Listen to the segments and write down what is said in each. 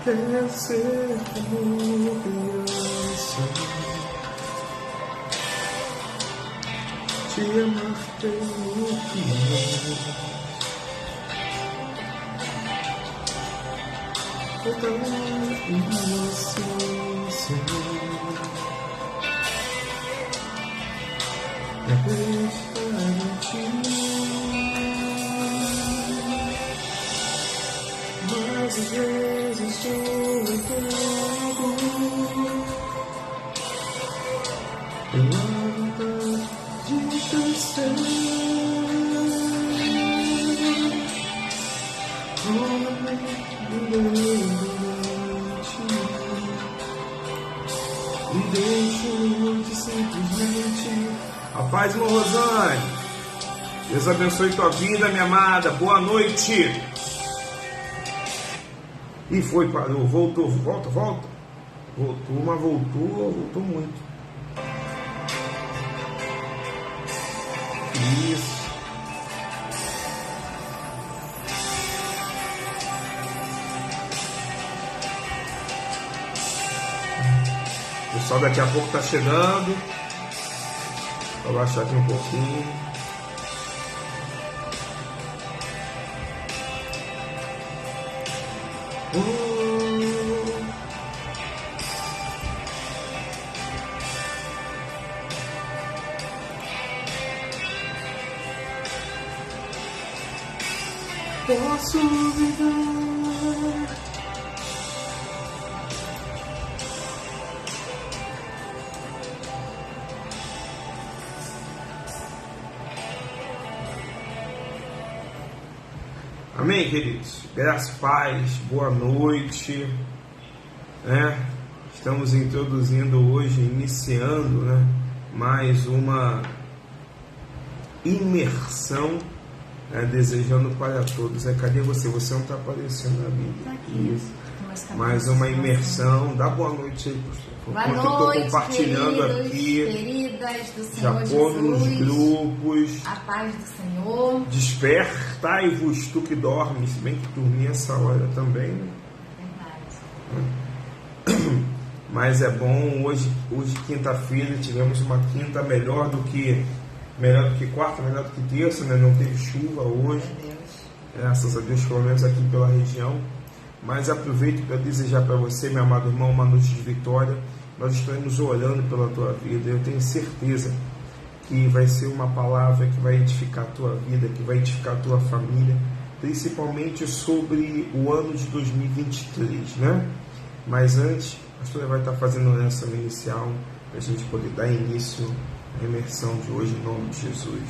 Quer ser como criança, te amar pelo que é. Toda inocência é deixar em ti. Mas às vezes estou entregue pela vontade de crescer. E deixo de simplesmente. A paz, irmã Rosane. Deus abençoe tua vida, minha amada. Boa noite. E foi, parou, voltou, volta. Voltou, mas voltou muito. Isso. O pessoal daqui a pouco tá chegando. Vou abaixar aqui um pouquinho. Posso viver. Amém, queridos? Graça e paz, boa noite. Estamos introduzindo hoje, iniciando, mais uma imersão, desejando para todos. Cadê você? Você não está aparecendo na Bíblia. Tá aqui. Isso. Mais uma imersão. Dá boa noite aí, pastor. Boa noite, eu estou compartilhando queridos, aqui. Queridas do Senhor Já pondo nos Jesus. grupos. A paz do Senhor. Despertai-vos tu que dormes, se bem que dormir essa hora também, né? Verdade. Mas é bom, hoje quinta-feira, tivemos uma quinta melhor do que quarta, melhor do que terça, né? Não teve chuva hoje, graças a Deus, pelo menos aqui pela região. Mas aproveito para desejar para você, meu amado irmão, uma noite de vitória. Nós estamos orando pela tua vida. Eu tenho certeza que vai ser uma palavra que vai edificar a tua vida, que vai edificar a tua família, principalmente sobre o ano de 2023, né? Mas antes, a pastora vai estar fazendo a oração inicial para a gente poder dar início à imersão de hoje em nome de Jesus.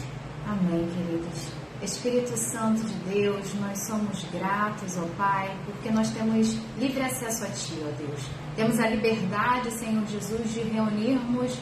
Amém, queridos. Espírito Santo de Deus, nós somos gratos, ó Pai, porque nós temos livre acesso a Ti, ó Deus. Temos a liberdade, Senhor Jesus, de reunirmos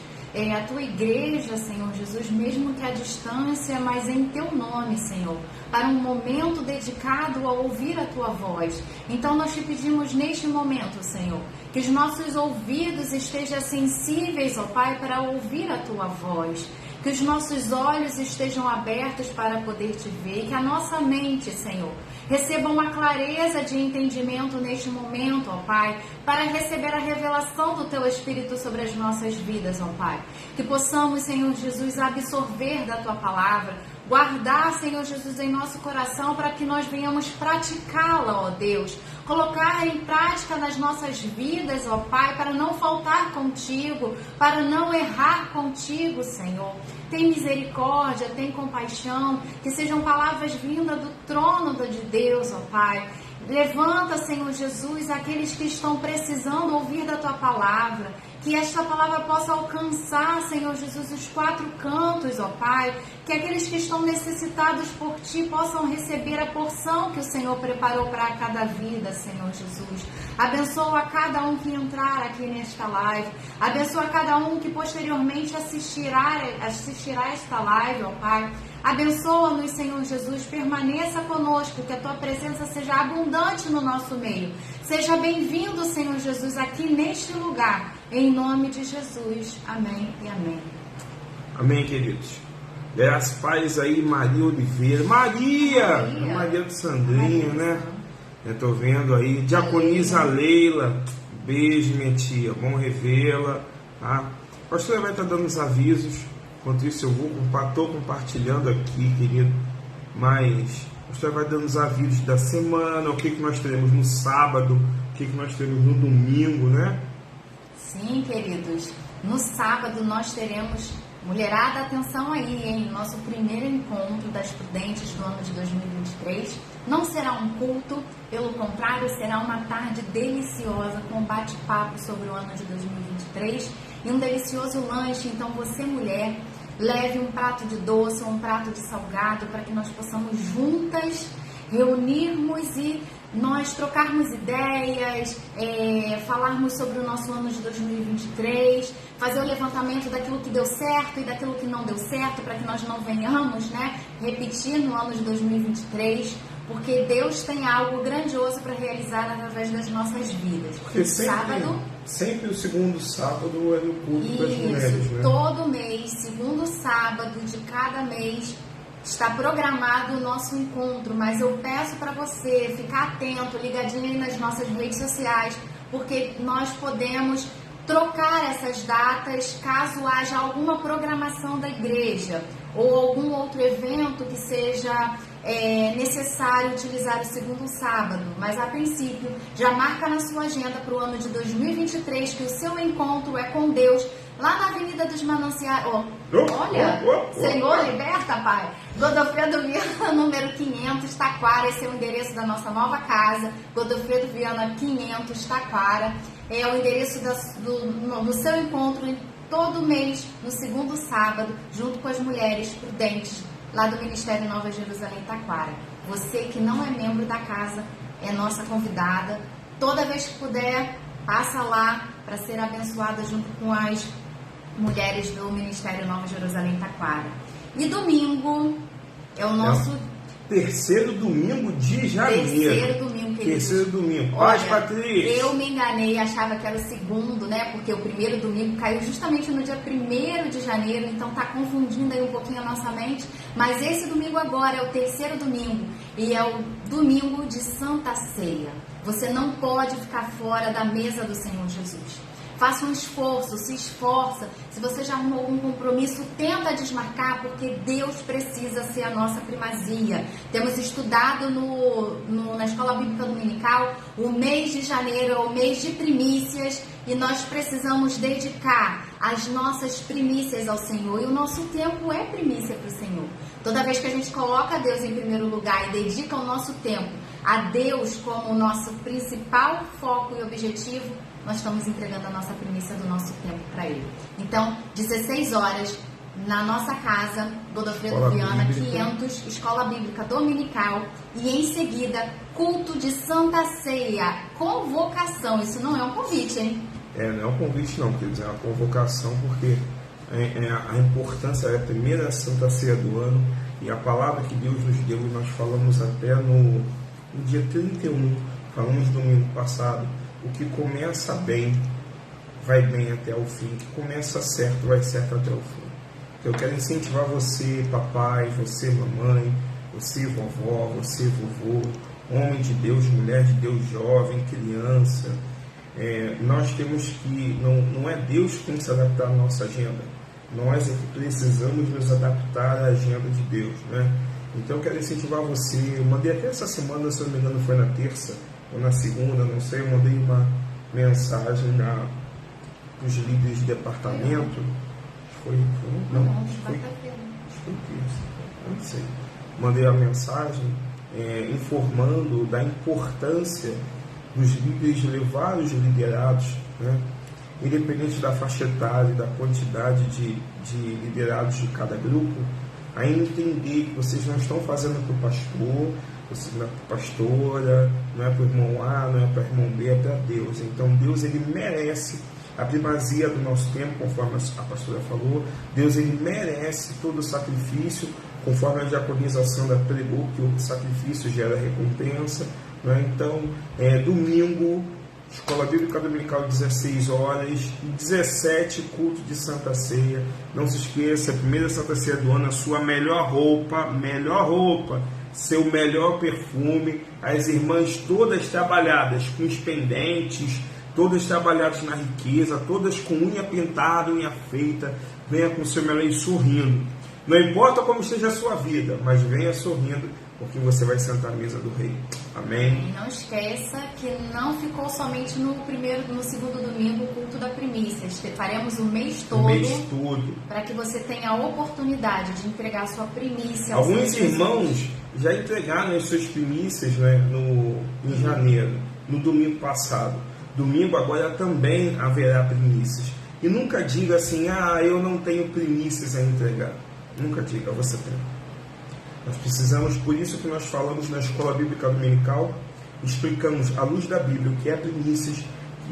a Tua igreja, Senhor Jesus, mesmo que à distância, mas em Teu nome, Senhor, para um momento dedicado a ouvir a Tua voz. Então nós Te pedimos neste momento, Senhor, que os nossos ouvidos estejam sensíveis, ó Pai, para ouvir a Tua voz. Que os nossos olhos estejam abertos para poder Te ver, que a nossa mente, Senhor, receba uma clareza de entendimento neste momento, ó Pai, para receber a revelação do Teu Espírito sobre as nossas vidas, ó Pai. Que possamos, Senhor Jesus, absorver da Tua palavra, guardar, Senhor Jesus, em nosso coração para que nós venhamos praticá-la, ó Deus, colocar em prática nas nossas vidas, ó Pai, para não faltar contigo, para não errar contigo, Senhor. Tem misericórdia, tem compaixão, que sejam palavras vindas do trono de Deus, ó Pai. Levanta, Senhor Jesus, aqueles que estão precisando ouvir da Tua palavra, que esta palavra possa alcançar, Senhor Jesus, os quatro cantos, ó Pai, que aqueles que estão necessitados por Ti possam receber a porção que o Senhor preparou para cada vida, Senhor Jesus. Abençoa cada um que entrar aqui nesta live, abençoa cada um que posteriormente assistirá esta live, ó Pai. Abençoa-nos, Senhor Jesus, permaneça conosco, que a Tua presença seja abundante no nosso meio. Seja bem-vindo, Senhor Jesus, aqui neste lugar, em nome de Jesus. Amém e amém. Amém, queridos. Graças pais aí, Maria Oliveira. Maria do Sandrinho, né? Eu tô vendo aí. Diaconisa Leila. Beijo, minha tia. Bom revê-la. Tá? A pastora vai estar dando os avisos. Enquanto isso, eu estou compartilhando aqui, querido. Mas a pastora vai dando os avisos da semana. O que nós teremos no sábado. O que nós teremos no domingo, né? Sim, queridos. No sábado nós teremos... Mulherada, atenção aí, hein? Nosso primeiro encontro das prudentes do ano de 2023 não será um culto, pelo contrário, será uma tarde deliciosa com bate-papo sobre o ano de 2023 e um delicioso lanche. Então você, mulher, leve um prato de doce ou um prato de salgado para que nós possamos juntas reunirmos e nós trocarmos ideias, falarmos sobre o nosso ano de 2023, fazer o levantamento daquilo que deu certo e daquilo que não deu certo, para que nós não venhamos, né, repetir no ano de 2023, porque Deus tem algo grandioso para realizar através das nossas vidas. Porque sempre o segundo sábado é no culto das mulheres, né? Todo mês, segundo sábado de cada mês, está programado o nosso encontro, mas eu peço para você ficar atento, ligadinho aí nas nossas redes sociais, porque nós podemos trocar essas datas caso haja alguma programação da igreja ou algum outro evento que seja necessário utilizar o segundo sábado. Mas a princípio, já marca na sua agenda para o ano de 2023 que o seu encontro é com Deus, lá na Avenida dos Mananciais. Senhor, liberta, Pai. Godofredo Viana, número 500, Taquara. Esse é o endereço da nossa nova casa. Godofredo Viana, 500, Taquara. É o endereço do seu encontro todo mês, no segundo sábado, junto com as mulheres prudentes, lá do Ministério Nova Jerusalém, Taquara. Você que não é membro da casa, é nossa convidada. Toda vez que puder, passa lá para ser abençoada junto com as mulheres do Ministério Nova Jerusalém, Taquara. E domingo é o nosso... Terceiro domingo de janeiro. Terceiro domingo, querido. Terceiro domingo. Olha, Patrícia. Eu me enganei, achava que era o segundo, né? Porque o primeiro domingo caiu justamente no dia 1º de janeiro, então tá confundindo aí um pouquinho a nossa mente. Mas esse domingo agora é o terceiro domingo e é o domingo de Santa Ceia. Você não pode ficar fora da mesa do Senhor Jesus. Faça um esforço, se esforça. Se você já arrumou algum compromisso, tenta desmarcar, porque Deus precisa ser a nossa primazia. Temos estudado na Escola Bíblica Dominical o mês de janeiro, é o mês de primícias, e nós precisamos dedicar as nossas primícias ao Senhor. E o nosso tempo é primícia para o Senhor. Toda vez que a gente coloca Deus em primeiro lugar e dedica o nosso tempo a Deus como o nosso principal foco e objetivo, nós estamos entregando a nossa primícia do nosso tempo para Ele. Então, 16 horas, na nossa casa, Godofredo Viana, 500, Escola Bíblica Dominical, e em seguida, culto de Santa Ceia, convocação. Isso não é um convite, hein? Não é um convite não, quer dizer, é uma convocação, porque a importância é a primeira Santa Ceia do ano, e a palavra que Deus nos deu, e nós falamos até no dia 31, falamos no domingo passado, o que começa bem, vai bem até o fim. O que começa certo, vai certo até o fim. Eu quero incentivar você, papai, você, mamãe, você, vovó, você, vovô, homem de Deus, mulher de Deus, jovem, criança. Nós temos que... Não é Deus que tem que se adaptar à nossa agenda. Nós é que precisamos nos adaptar à agenda de Deus, né? Então eu quero incentivar você. Eu mandei até essa semana, se eu não me engano, foi na terça ou na segunda, não sei, eu mandei uma mensagem para os líderes de departamento. Foi terça, não sei. Mandei a mensagem informando da importância dos líderes levar os liderados, né? Independente da faixa etária, da quantidade de liderados de cada grupo, a entender que vocês não estão fazendo para o pastor, não é para a pastora, não é para o irmão A, não é para o irmão B, é para Deus. Então Deus, ele merece a primazia do nosso tempo, conforme a pastora falou. Deus, ele merece todo o sacrifício, conforme a diaconização da pregou, que o sacrifício gera recompensa, né? Então, domingo, Escola Bíblica Dominical 16 horas e 17 culto de Santa Ceia. Não se esqueça, a primeira Santa Ceia do ano, a sua melhor roupa, seu melhor perfume, as irmãs todas trabalhadas com os pendentes, todas trabalhadas na riqueza, todas com unha pintada, unha feita. Venha com o seu melhor e sorrindo. Não importa como esteja a sua vida, mas venha sorrindo, porque você vai sentar à mesa do Rei. Amém? E não esqueça que não ficou somente no segundo domingo o culto da primícia. Faremos o mês todo. Para que você tenha a oportunidade de entregar a sua primícia. Alguns irmãos já entregaram as suas primícias, né, em janeiro, no domingo passado. Domingo agora também haverá primícias. E nunca diga assim, eu não tenho primícias a entregar. Nunca diga, você tem. Nós precisamos, por isso que nós falamos na Escola Bíblica Dominical, explicamos à luz da Bíblia o que é primícias,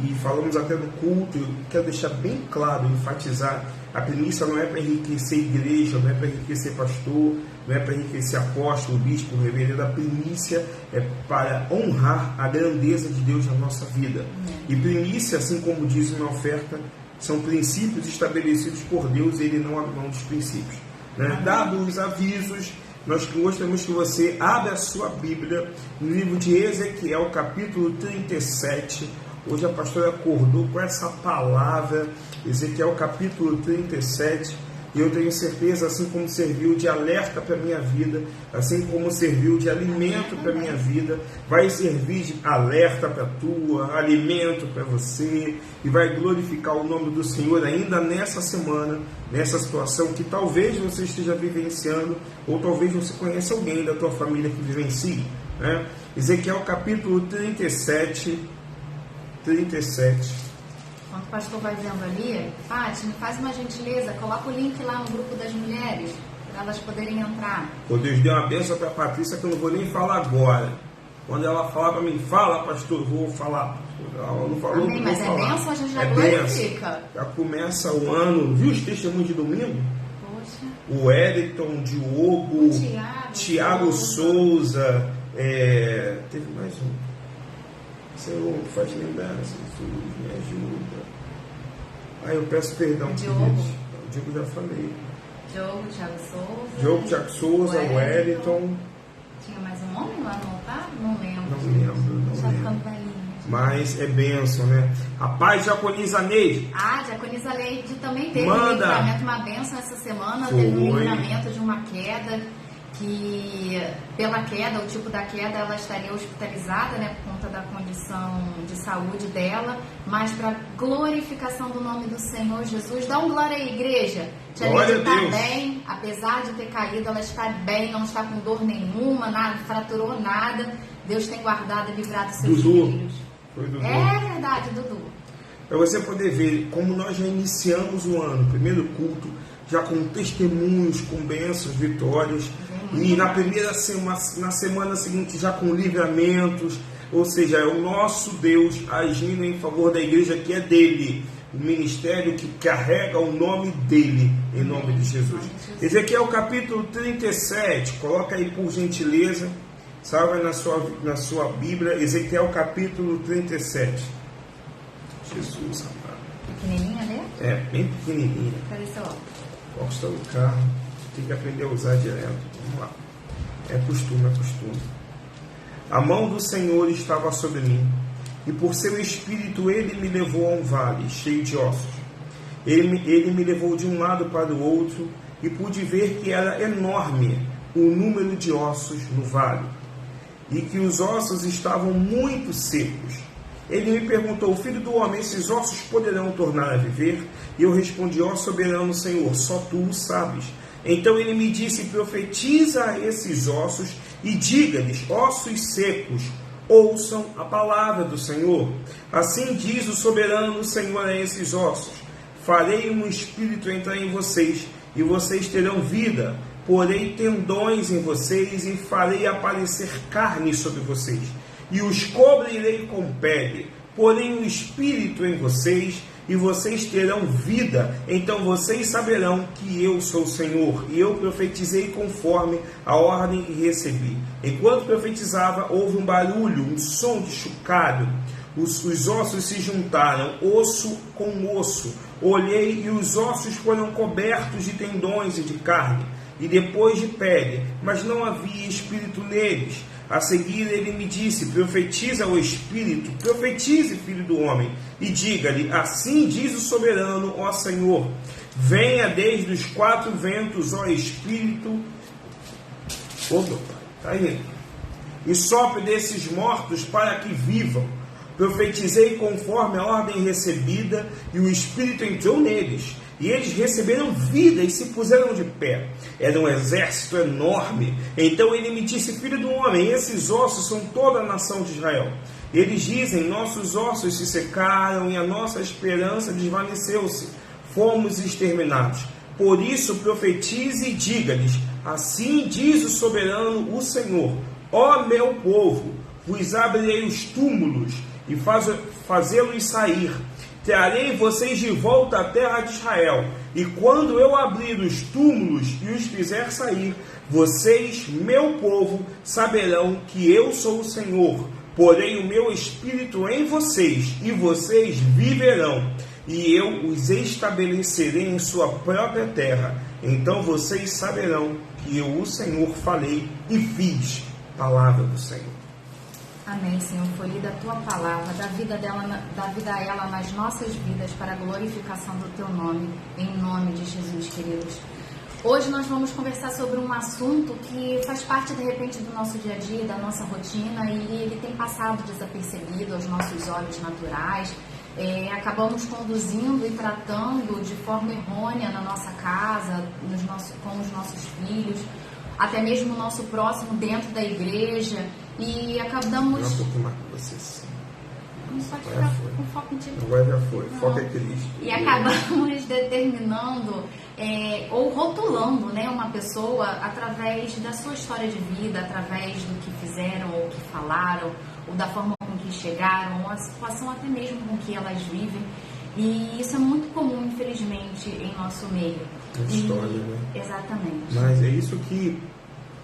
e falamos até no culto. Eu quero deixar bem claro, enfatizar, a primícia não é para enriquecer igreja, não é para enriquecer pastor, não é para enriquecer apóstolo, bispo, reverendo. A primícia é para honrar a grandeza de Deus na nossa vida. E primícia, assim como diz uma oferta, são princípios estabelecidos por Deus, e Ele não abre mão dos princípios. Né? Dados os avisos, nós gostaríamos que você abra a sua Bíblia no livro de Ezequiel, capítulo 37. Hoje a pastora acordou com essa palavra, Ezequiel capítulo 37, e eu tenho certeza, assim como serviu de alerta para a minha vida, assim como serviu de alimento para a minha vida, vai servir de alerta para a tua, alimento para você, e vai glorificar o nome do Senhor ainda nessa semana, nessa situação que talvez você esteja vivenciando, ou talvez você conheça alguém da tua família que vivencie, né? Ezequiel capítulo 37. Enquanto o pastor vai vendo ali, Paty, me faz uma gentileza, coloca o link lá no grupo das mulheres, para elas poderem entrar. Pô, Deus deu uma bênção para a Patrícia que eu não vou nem falar agora. Quando ela falar para mim, fala, pastor, eu vou falar. Ela não falou, amém, mas falar. Bênção, a gente já glorifica. Já começa o ano, viu os testemunhos de domingo? Poxa. O Wellington, Diogo, Tiago Souza, teve mais um. Senhor, faz lembrança, Jesus, me ajuda. Eu peço perdão por isso. O Diogo já falei. Diogo, Thiago Souza, Wellington. Tinha mais um homem lá no altar? Não lembro. Não lembro. Mas é bênção, né? A paz, diaconisa Neide. Diaconisa Neide também teve livramento, uma bênção essa semana. Teve um livramento de uma queda, que pela queda, o tipo da queda, ela estaria hospitalizada, né, por conta da condição de saúde dela, mas para glorificação do nome do Senhor Jesus. Dá um glória aí, igreja. Tia Neide está bem, apesar de ter caído, ela está bem, não está com dor nenhuma, nada, fraturou nada. Deus tem guardado e livrado seus filhos. Foi Dudu. É verdade, Dudu. Para você poder ver como nós já iniciamos o ano, primeiro culto, já com testemunhos, com bênçãos, vitórias, e na primeira semana, na semana seguinte já com livramentos, ou seja, é o nosso Deus agindo em favor da igreja que é dele, o ministério que carrega o nome dele, em nome de Jesus. Ezequiel capítulo 37, coloca aí por gentileza, salva na sua Bíblia, Ezequiel capítulo 37. Jesus amado. Pequenininha, né? Bem pequenininha. Cadê seu óculos? O óculos está no carro, tem que aprender a usar direto. Vamos lá. É costume. A mão do Senhor estava sobre mim, e por seu espírito ele me levou a um vale cheio de ossos. Ele me levou de um lado para o outro, e pude ver que era enorme o número de ossos no vale, e que os ossos estavam muito secos. Ele me perguntou: filho do homem, esses ossos poderão tornar a viver? E eu respondi: ó soberano Senhor, só tu o sabes. Então ele me disse: profetiza a esses ossos e diga-lhes: ossos secos, ouçam a palavra do Senhor. Assim diz o soberano Senhor a esses ossos: farei um espírito entrar em vocês, e vocês terão vida. Porei tendões em vocês, e farei aparecer carne sobre vocês, e os cobrirei com pele. Porém o espírito em vocês, e vocês terão vida. Então vocês saberão que eu sou o Senhor. E eu profetizei conforme a ordem que recebi. Enquanto profetizava, houve um barulho, um som de chocalho. os ossos se juntaram, osso com osso. Olhei e os ossos foram cobertos de tendões e de carne, e depois de pele, mas não havia espírito neles. A seguir ele me disse: profetiza ao Espírito, profetize, filho do homem, e diga-lhe: assim diz o soberano, ó Senhor, venha desde os 4 ventos, ó Espírito, e sopre desses mortos para que vivam. Profetizei conforme a ordem recebida, e o Espírito entrou neles, e eles receberam vida e se puseram de pé. Era um exército enorme. Então ele me disse: filho do homem, esses ossos são toda a nação de Israel. Eles dizem: nossos ossos se secaram e a nossa esperança desvaneceu-se. Fomos exterminados. Por isso profetize e diga-lhes: assim diz o soberano, o Senhor, ó meu povo, vos abrirei os túmulos e fazê-los sair. Trarei vocês de volta à terra de Israel, e quando eu abrir os túmulos e os fizer sair, vocês, meu povo, saberão que eu sou o Senhor. Porém o meu espírito em vocês, e vocês viverão, e eu os estabelecerei em sua própria terra. Então vocês saberão que eu, o Senhor, falei e fiz. Palavra do Senhor. Amém, Senhor. Foi lida a Tua palavra, dá vida a ela nas nossas vidas para a glorificação do Teu nome, em nome de Jesus, queridos. Hoje nós vamos conversar sobre um assunto que faz parte, de repente, do nosso dia a dia, da nossa rotina, e ele tem passado desapercebido aos nossos olhos naturais. Acabamos conduzindo e tratando de forma errônea na nossa casa, com os nossos filhos, até mesmo o nosso próximo dentro da igreja, e acabamos... Não, um pouquinho mais com você, sim. Não pode ficar com foco em ti. Agora já foi, foco é Cristo. E acabamos determinando ou rotulando, né, uma pessoa através da sua história de vida, através do que fizeram ou que falaram, ou da forma com que chegaram, ou a situação até mesmo com que elas vivem. E isso é muito comum, infelizmente, em nosso meio. História, né? Exatamente. Mas é isso que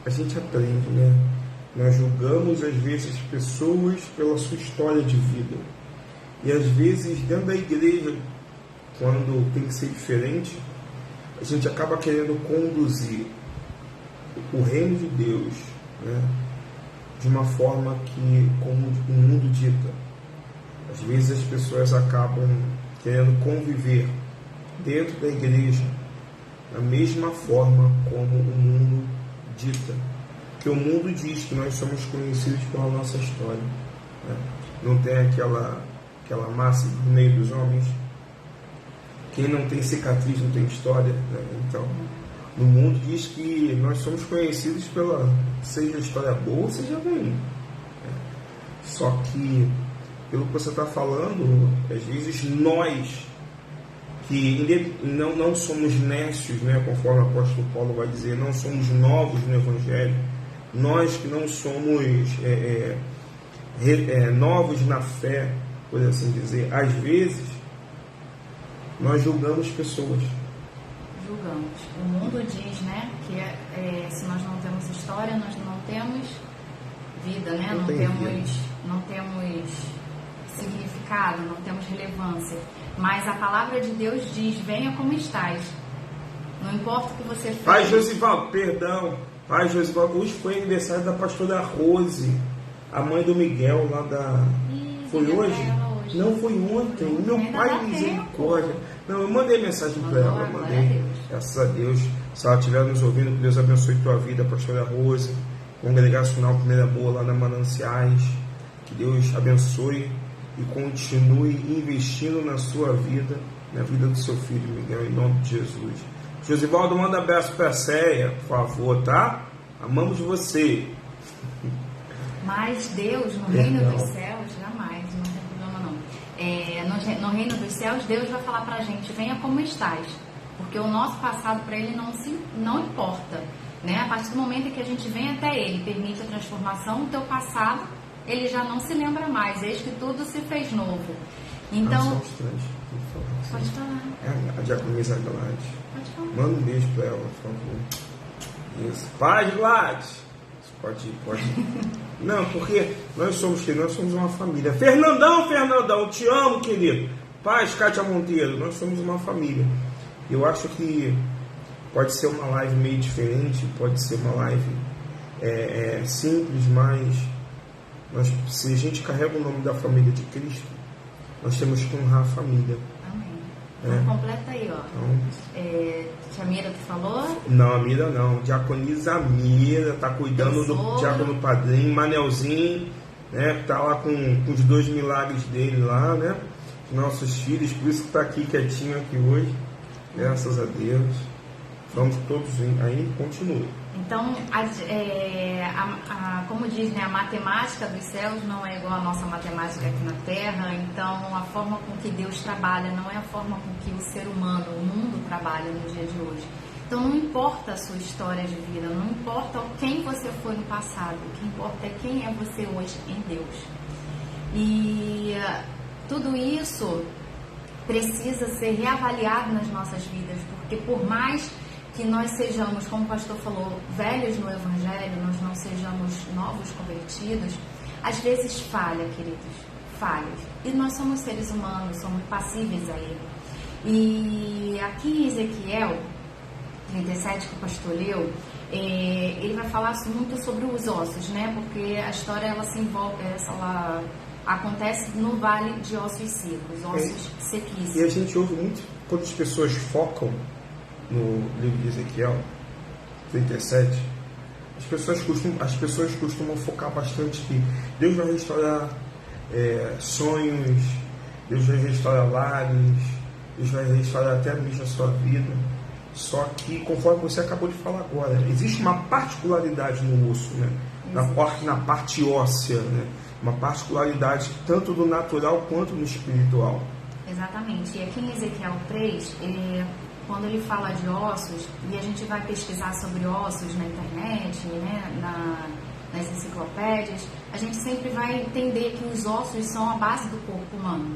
a gente aprende, né? Nós julgamos, às vezes, as pessoas pela sua história de vida. E, às vezes, dentro da igreja, quando tem que ser diferente, a gente acaba querendo conduzir o reino de Deus, né, de uma forma que, como o mundo dita. Às vezes, as pessoas acabam querendo conviver dentro da igreja da mesma forma como o mundo dita. Porque o mundo diz que nós somos conhecidos pela nossa história, né? Não tem aquela máxima no meio dos homens: quem não tem cicatriz não tem história, né? Então, no mundo diz que nós somos conhecidos pela, seja história boa ou seja ruim, né? Só que, pelo que você está falando, às vezes nós, que não somos nécios, né, conforme o apóstolo Paulo vai dizer, não somos novos no Evangelho, nós que não somos novos na fé, por assim dizer, às vezes nós julgamos pessoas. Julgamos. O mundo diz, né, que se nós não temos história, nós não temos vida, né? Não temos significado, não temos relevância. Mas a palavra de Deus diz: venha como estás. Não importa o que você fez. Pai Josivaldo, perdão. Pai Josivaldo, hoje foi aniversário da pastora Rose, a mãe do Miguel lá da... Foi hoje? Não, foi ontem. Meu pai, misericórdia. Não, eu mandei mensagem para ela, mandei. Graças a Deus. Se ela estiver nos ouvindo, que Deus abençoe tua vida, pastora Rose. Congregacional Primeira Boa lá na Mananciais. Que Deus abençoe e continue investindo na sua vida, na vida do seu filho Miguel, em nome de Jesus. Josivaldo, manda abraço para a Céia, por favor, tá? Amamos você. Mas Deus, no reino dos céus, jamais, não tem problema não. No reino dos céus, Deus vai falar pra gente: venha como estás. Porque o nosso passado para Ele não importa, né? A partir do momento em que a gente vem até Ele, permite a transformação, o teu passado, Ele já não se lembra mais. Eis que tudo se fez novo. Então... Pode falar. A diaconisa Gladys. Pode falar. Manda um beijo pra ela, por favor. Isso. Paz, Gladys. Pode ir. Não, porque nós somos uma família. Fernandão, te amo, querido. Paz, Kátia Monteiro, nós somos uma família. Eu acho que pode ser uma live meio diferente, pode ser uma live simples, mas se a gente carrega o nome da família de Cristo, nós temos que honrar a família. Amém. Completa aí, ó. Então, Tia Mira, tu falou? Não, a Mira não. Diaconisa Mira tá cuidando do diácono padrinho, Manelzinho, né? Tá lá com os 2 milagres dele lá, né? Nossos filhos, por isso que tá aqui quietinho aqui hoje. Graças a Deus. Vamos todos aí, continue. Então, como diz, né, a matemática dos céus não é igual à nossa matemática aqui na Terra. Então, a forma com que Deus trabalha não é a forma com que o ser humano, o mundo trabalha no dia de hoje. Então, não importa a sua história de vida, não importa quem você foi no passado, o que importa é quem é você hoje em Deus. E tudo isso precisa ser reavaliado nas nossas vidas, porque por mais que nós sejamos, como o pastor falou, velhos no Evangelho, nós não sejamos novos convertidos, às vezes falha, queridos, falhas. E nós somos seres humanos, somos passíveis a erro. E aqui em Ezequiel 37, que o pastor leu, ele vai falar muito sobre os ossos, né? Porque a história, ela se envolve, ela acontece no vale de ossos secos, ossos sequíssimos. E a gente ouve muito, quando as pessoas focam no livro de Ezequiel 37, as pessoas costumam focar bastante que Deus vai restaurar sonhos, Deus vai restaurar lares, Deus vai restaurar até mesmo a sua vida. Só que, conforme você acabou de falar agora, existe uma particularidade no osso, né? Na parte óssea, né? Uma particularidade tanto do natural quanto no espiritual. Exatamente. E aqui em Ezequiel 3, quando ele fala de ossos, e a gente vai pesquisar sobre ossos na internet, né, nas enciclopédias, a gente sempre vai entender que os ossos são a base do corpo humano,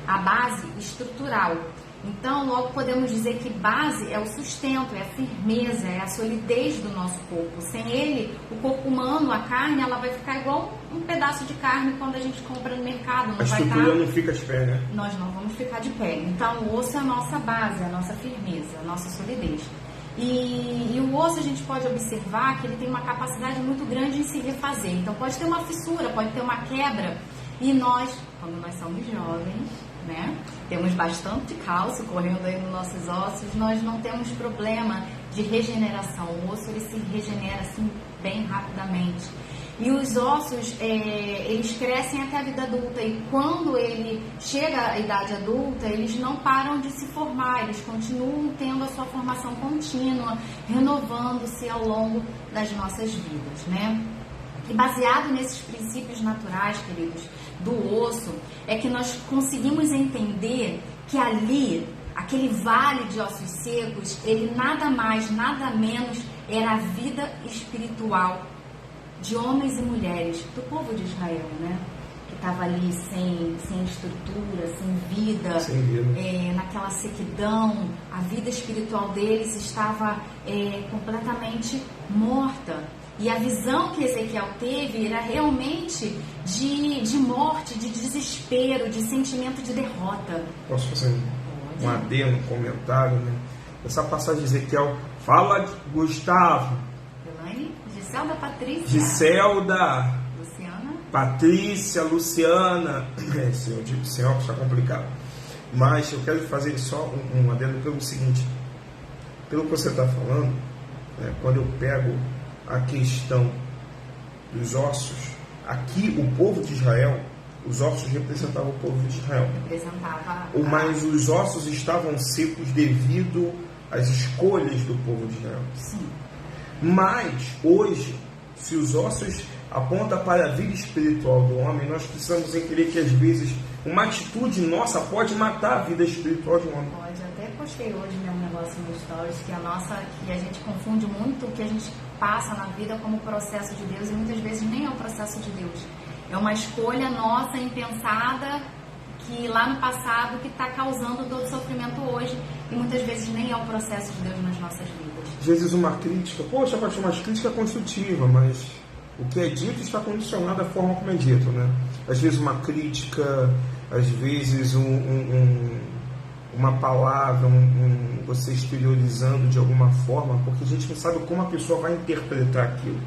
a base estrutural. Então, logo podemos dizer que base é o sustento, é a firmeza, é a solidez do nosso corpo. Sem ele, o corpo humano, a carne, ela vai ficar igual um pedaço de carne quando a gente compra no mercado. A estrutura não fica de pé, né? Nós não vamos ficar de pé. Então, o osso é a nossa base, a nossa firmeza, a nossa solidez. E o osso, a gente pode observar que ele tem uma capacidade muito grande em se refazer. Então, pode ter uma fissura, pode ter uma quebra. E nós, quando nós somos jovens, né, temos bastante cálcio correndo aí nos nossos ossos, nós não temos problema de regeneração. O osso, ele se regenera assim bem rapidamente. E os ossos, eles crescem até a vida adulta, e quando ele chega à idade adulta, eles não param de se formar, eles continuam tendo a sua formação contínua, renovando-se ao longo das nossas vidas, né? E baseado nesses princípios naturais, queridos, do osso, é que nós conseguimos entender que ali, aquele vale de ossos secos, ele nada mais, nada menos era a vida espiritual de homens e mulheres do povo de Israel, né? Que estava ali sem estrutura, sem vida. Naquela sequidão, a vida espiritual deles estava completamente morta. E a visão que Ezequiel teve era realmente de morte, de desespero, de sentimento de derrota. Posso fazer um adendo, um comentário, né? Essa passagem de Ezequiel, fala, Gustavo. Elaine, Giselda, Patrícia. Giselda. Luciana. Patrícia, Luciana. Se eu digo senhor, está complicado. Mas eu quero fazer só um adendo pelo seguinte. Pelo que você está falando, né, quando eu pego a questão dos ossos, aqui o povo de Israel, os ossos representavam o povo de Israel. Mas os ossos estavam secos devido às escolhas do povo de Israel. Sim. Mas hoje, se os ossos apontam para a vida espiritual do homem, nós precisamos entender que às vezes uma atitude nossa pode matar a vida espiritual de um homem. Pode. Até postei hoje um negócio no Stories que a gente confunde muito o que a gente passa na vida como processo de Deus, e muitas vezes nem é o processo de Deus. É uma escolha nossa, impensada, que lá no passado, que está causando todo o sofrimento hoje, e muitas vezes nem é o processo de Deus nas nossas vidas. Às vezes uma crítica, poxa, pode ser uma crítica construtiva, mas O que é dito está condicionado à forma como é dito, né? Às vezes uma crítica, às vezes uma palavra, você exteriorizando de alguma forma, porque a gente não sabe como a pessoa vai interpretar aquilo.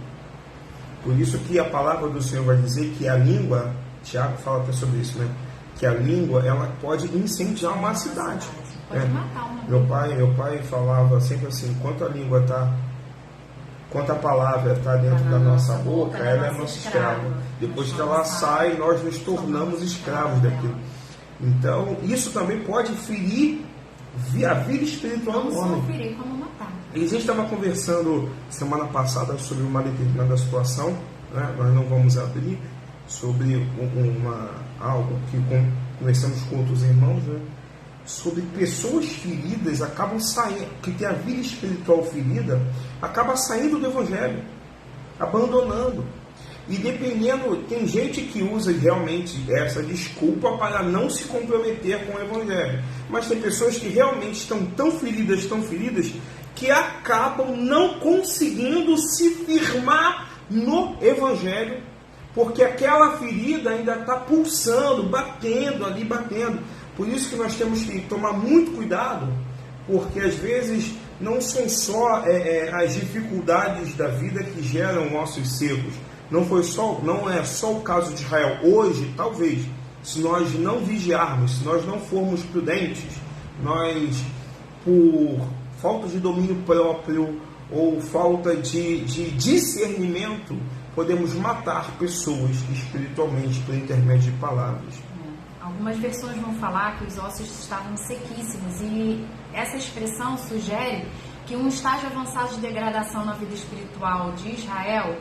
Por isso que a palavra do Senhor vai dizer que a língua, Tiago fala até sobre isso, né? Que a língua, ela pode incendiar uma cidade. Pode matar uma Meu pai falava sempre assim, enquanto a palavra está dentro da nossa boca, ela é nossa escrava. Depois que ela sai, nós nos tornamos escravos daquilo. Então, isso também pode ferir a vida espiritual do homem. Não ferir como matar. E a gente estava conversando semana passada sobre uma determinada situação, né? Nós não vamos abrir, sobre algo que conversamos com outros irmãos, né? Sobre pessoas feridas acabam saindo, que tem a vida espiritual ferida, acaba saindo do Evangelho, abandonando. E dependendo, tem gente que usa realmente essa desculpa para não se comprometer com o Evangelho. Mas tem pessoas que realmente estão tão feridas, que acabam não conseguindo se firmar no Evangelho, porque aquela ferida ainda está pulsando, batendo. Por isso que nós temos que tomar muito cuidado, porque às vezes não são só as dificuldades da vida que geram ossos secos. Não é só o caso de Israel. Hoje, talvez, se nós não vigiarmos, se nós não formos prudentes, nós, por falta de domínio próprio ou falta de discernimento, podemos matar pessoas espiritualmente por intermédio de palavras. Algumas versões vão falar que os ossos estavam sequíssimos, e essa expressão sugere que um estágio avançado de degradação na vida espiritual de Israel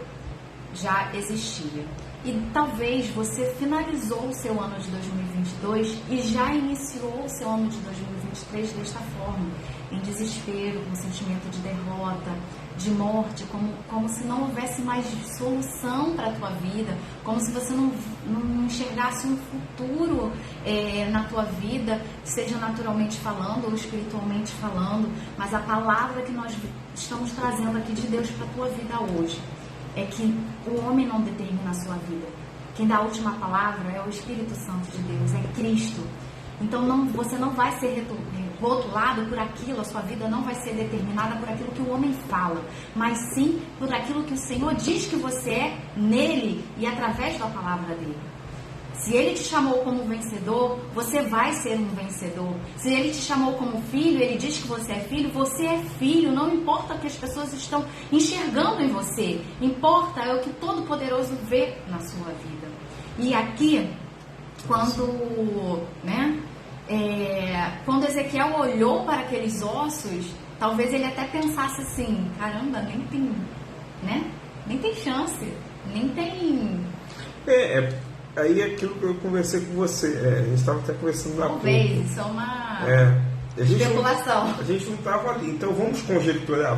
já existia. E talvez você finalizou o seu ano de 2022 e já iniciou o seu ano de 2023 desta forma, em desespero, com sentimento de derrota, de morte, como se não houvesse mais solução para a tua vida, como se você não enxergasse um futuro na tua vida, seja naturalmente falando ou espiritualmente falando. Mas a palavra que nós estamos trazendo aqui de Deus para a tua vida hoje é que o homem não determina a sua vida. Quem dá a última palavra é o Espírito Santo de Deus, é Cristo. Então você não vai ser rotulado por aquilo, a sua vida não vai ser determinada por aquilo que o homem fala, mas sim por aquilo que o Senhor diz que você é nele e através da palavra dele. Se ele te chamou como vencedor, você vai ser um vencedor. Se ele te chamou como filho, ele diz que você é filho. Não importa o que as pessoas estão enxergando em você, importa é o que o Todo-Poderoso vê na sua vida. E aqui, quando Ezequiel olhou para aqueles ossos, talvez ele até pensasse assim, caramba, nem tem chance, nem tem... Aí é aquilo que eu conversei com você, a gente estava até conversando na talvez, isso é uma especulação. A gente não estava ali, então vamos conjecturar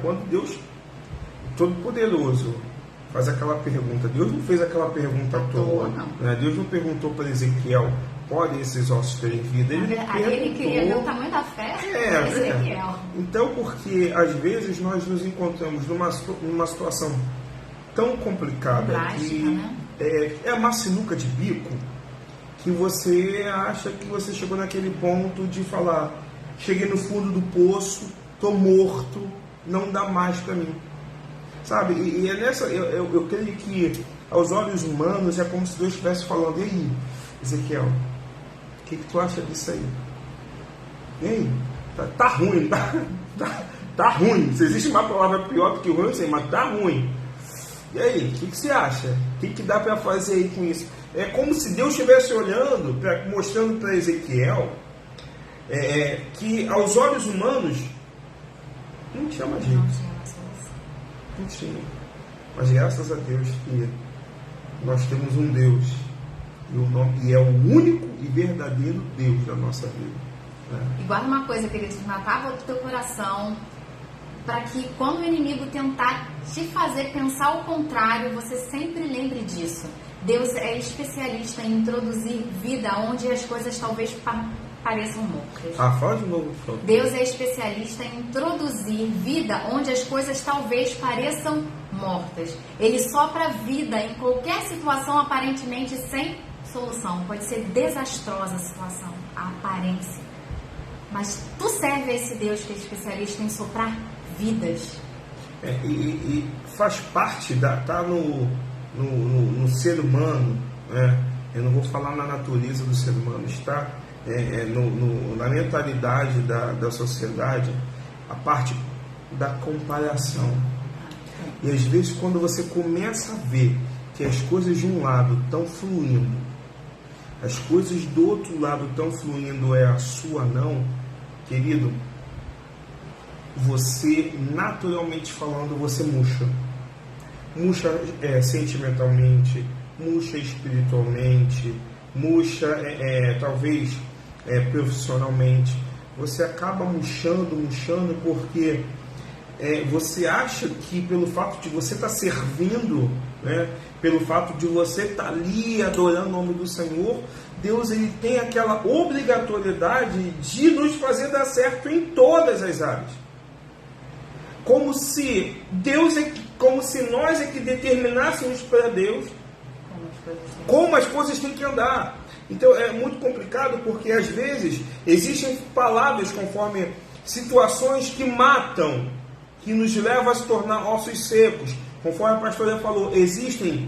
quando Deus Todo-Poderoso faz aquela pergunta. Deus não fez aquela pergunta à toa, né? Deus não perguntou para Ezequiel, podem esses ossos terem vida? Ele queria ver o tamanho da fé de Ezequiel. Então, porque às vezes nós nos encontramos numa situação tão complicada, drástica, que né? É uma sinuca de bico, que você acha que você chegou naquele ponto de falar, cheguei no fundo do poço, estou morto, não dá mais para mim. Sabe? E é nessa, eu creio que aos olhos humanos é como se Deus estivesse falando, e aí, Ezequiel, o que tu acha disso aí? E aí? Tá ruim, tá ruim. Se existe uma palavra pior do que ruim, eu sei, mas tá ruim. E aí, o que você acha? O que dá para fazer aí com isso? É como se Deus estivesse olhando, mostrando para Ezequiel que aos olhos humanos não tinha mais jeito. Não tinha. Mas graças a Deus que nós temos um Deus e é o único e verdadeiro Deus da nossa vida. E guarda uma coisa, queridos, matava o teu coração, para que quando o inimigo tentar te fazer pensar o contrário, você sempre lembre disso. Deus é especialista em introduzir vida onde as coisas talvez pareçam mortas. Fala de novo. Deus é especialista em introduzir vida onde as coisas talvez pareçam mortas. Ele sopra vida em qualquer situação aparentemente sem solução. Pode ser desastrosa a situação, a aparência. Mas tu serve a esse Deus que é especialista em soprar vidas. E faz parte, tá no ser humano, né? Eu não vou falar na natureza do ser humano, está na mentalidade da sociedade, a parte da comparação. E às vezes quando você começa a ver que as coisas de um lado estão fluindo, as coisas do outro lado estão fluindo, a sua não, querido, você, naturalmente falando, você murcha sentimentalmente, murcha espiritualmente, murcha talvez profissionalmente. Você acaba murchando porque você acha que pelo fato de você estar servindo, né, pelo fato de você estar ali adorando o nome do Senhor, Deus ele tem aquela obrigatoriedade de nos fazer dar certo em todas as áreas. Como se nós é que determinássemos para Deus como as coisas têm que andar. Então é muito complicado, porque às vezes existem palavras conforme situações que matam, que nos levam a se tornar ossos secos. Conforme a pastora falou, existem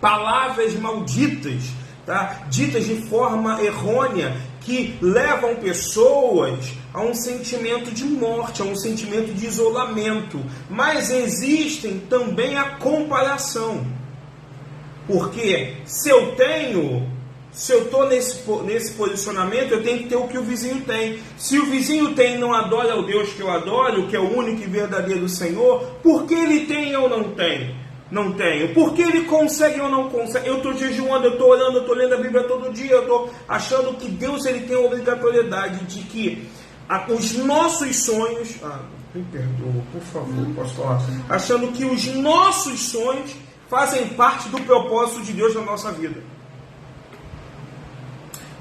palavras malditas, tá? Ditas de forma errônea, que levam pessoas a um sentimento de morte, a um sentimento de isolamento. Mas existem também a comparação. Porque se eu estou nesse posicionamento, eu tenho que ter o que o vizinho tem. Se o vizinho tem e não adora o Deus que eu adoro, que é o único e verdadeiro Senhor, por que ele tem e eu não tenho? Não tenho. Por que ele consegue ou não consegue? Eu estou jejuando, eu estou orando, eu estou lendo a Bíblia todo dia, eu estou achando que Deus ele tem a obrigatoriedade de que os nossos sonhos... me perdoa, por favor, posso falar? Achando que os nossos sonhos fazem parte do propósito de Deus na nossa vida.